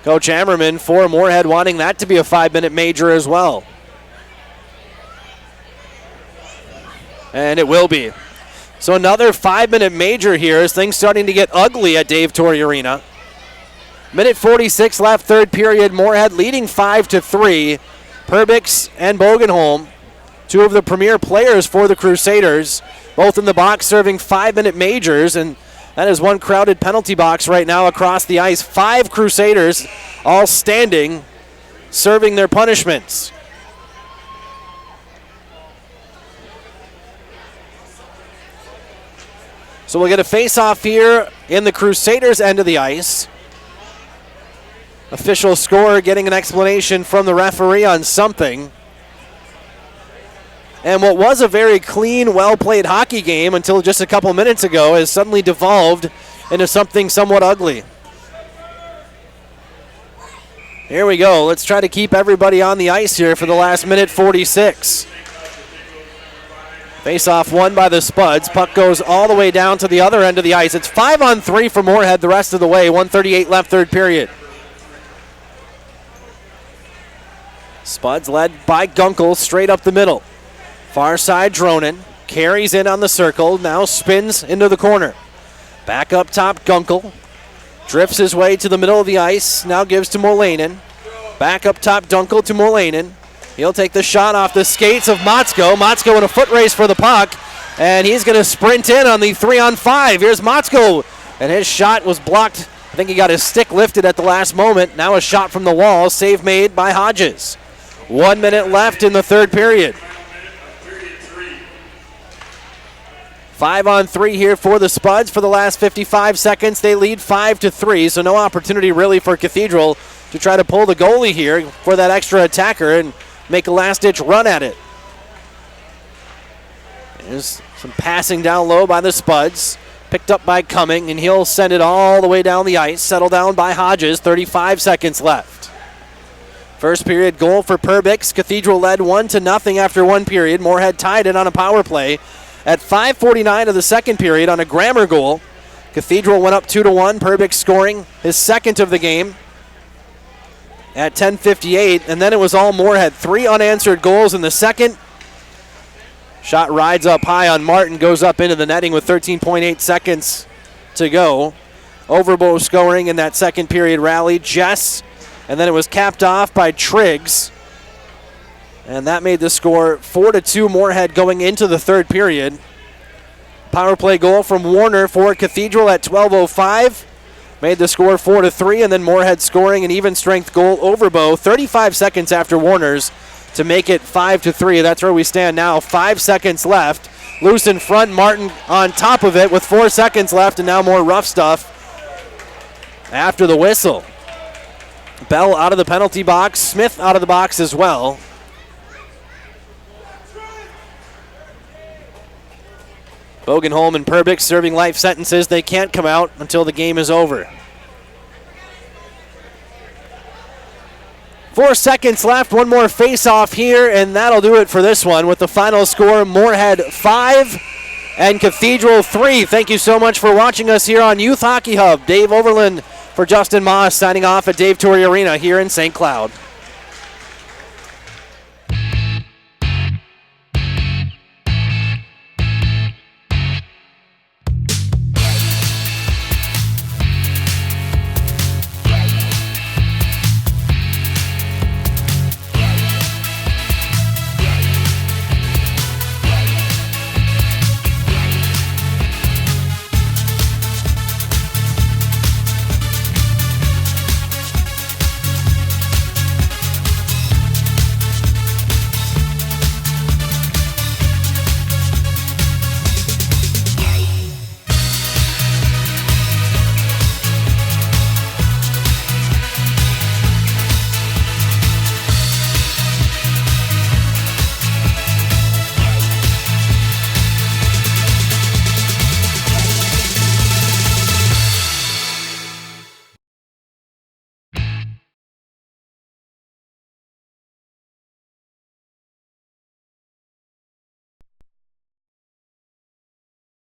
Coach Ammerman for Moorhead wanting that to be a 5-minute major as well. And it will be. So another 5-minute major here as things starting to get ugly at Dave Torrey Arena. Minute 46 left, third period. Moorhead leading 5-3. Perbix and Bogenholm, 2 of the premier players for the Crusaders, both in the box serving 5-minute majors, and that is one crowded penalty box right now across the ice. 5 Crusaders all standing, serving their punishments. So we'll get a face-off here in the Crusaders' end of the ice. Official scorer getting an explanation from the referee on something. And what was a very clean, well-played hockey game until just a couple minutes ago has suddenly devolved into something somewhat ugly. Here we go. Let's try to keep everybody on the ice here for the last minute 46. Face-off won by the Spuds. Puck goes all the way down to the other end of the ice. It's 5-on-3 for Moorhead the rest of the way. 1:38 left, third period. Spuds led by Gunkel straight up the middle. Far side, Dronin carries in on the circle, now spins into the corner. Back up top, Gunkel drifts his way to the middle of the ice, now gives to Molainen. Back up top, Dunkel to Molainen. He'll take the shot off the skates of Motzko. Motzko in a foot race for the puck, and he's going to sprint in on the 3-on-5. Here's Motzko, and his shot was blocked. I think he got his stick lifted at the last moment. Now a shot from the wall, save made by Hodges. 1 minute left in the third period. 5-on-3 here for the Spuds for the last 55 seconds. They lead 5-3, so no opportunity really for Cathedral to try to pull the goalie here for that extra attacker and make a last-ditch run at it. There's some passing down low by the Spuds. Picked up by Cumming, and he'll send it all the way down the ice. Settled down by Hodges, 35 seconds left. First period goal for Perbix. Cathedral led 1-0 after one period. Moorhead tied it on a power play. At 5:49 of the second period on a Grammer goal, Cathedral went up 2-1. Perbix scoring his second of the game at 10:58, and then it was all Moorhead. 3 unanswered goals in the second. Shot rides up high on Martin, goes up into the netting with 13.8 seconds to go. Overbo scoring in that second period rally. Jess, and then it was capped off by Triggs. And that made the score 4-2 Moorhead going into the third period. Power play goal from Warner for Cathedral at 12:05. Made the score 4-3, and then Moorhead scoring an even strength goal over Bow 35 seconds after Warner's to make it 5-3. That's where we stand now. 5 seconds left. Loose in front, Martin on top of it with 4 seconds left, and now more rough stuff after the whistle. Bell out of the penalty box. Smith out of the box as well. Bogenholm and Perbix serving life sentences. They can't come out until the game is over. 4 seconds left. One more face-off here, and that'll do it for this one with the final score, Moorhead 5 and Cathedral 3. Thank you so much for watching us here on Youth Hockey Hub. Dave Overland for Justin Moss signing off at Dave Torrey Arena here in St. Cloud.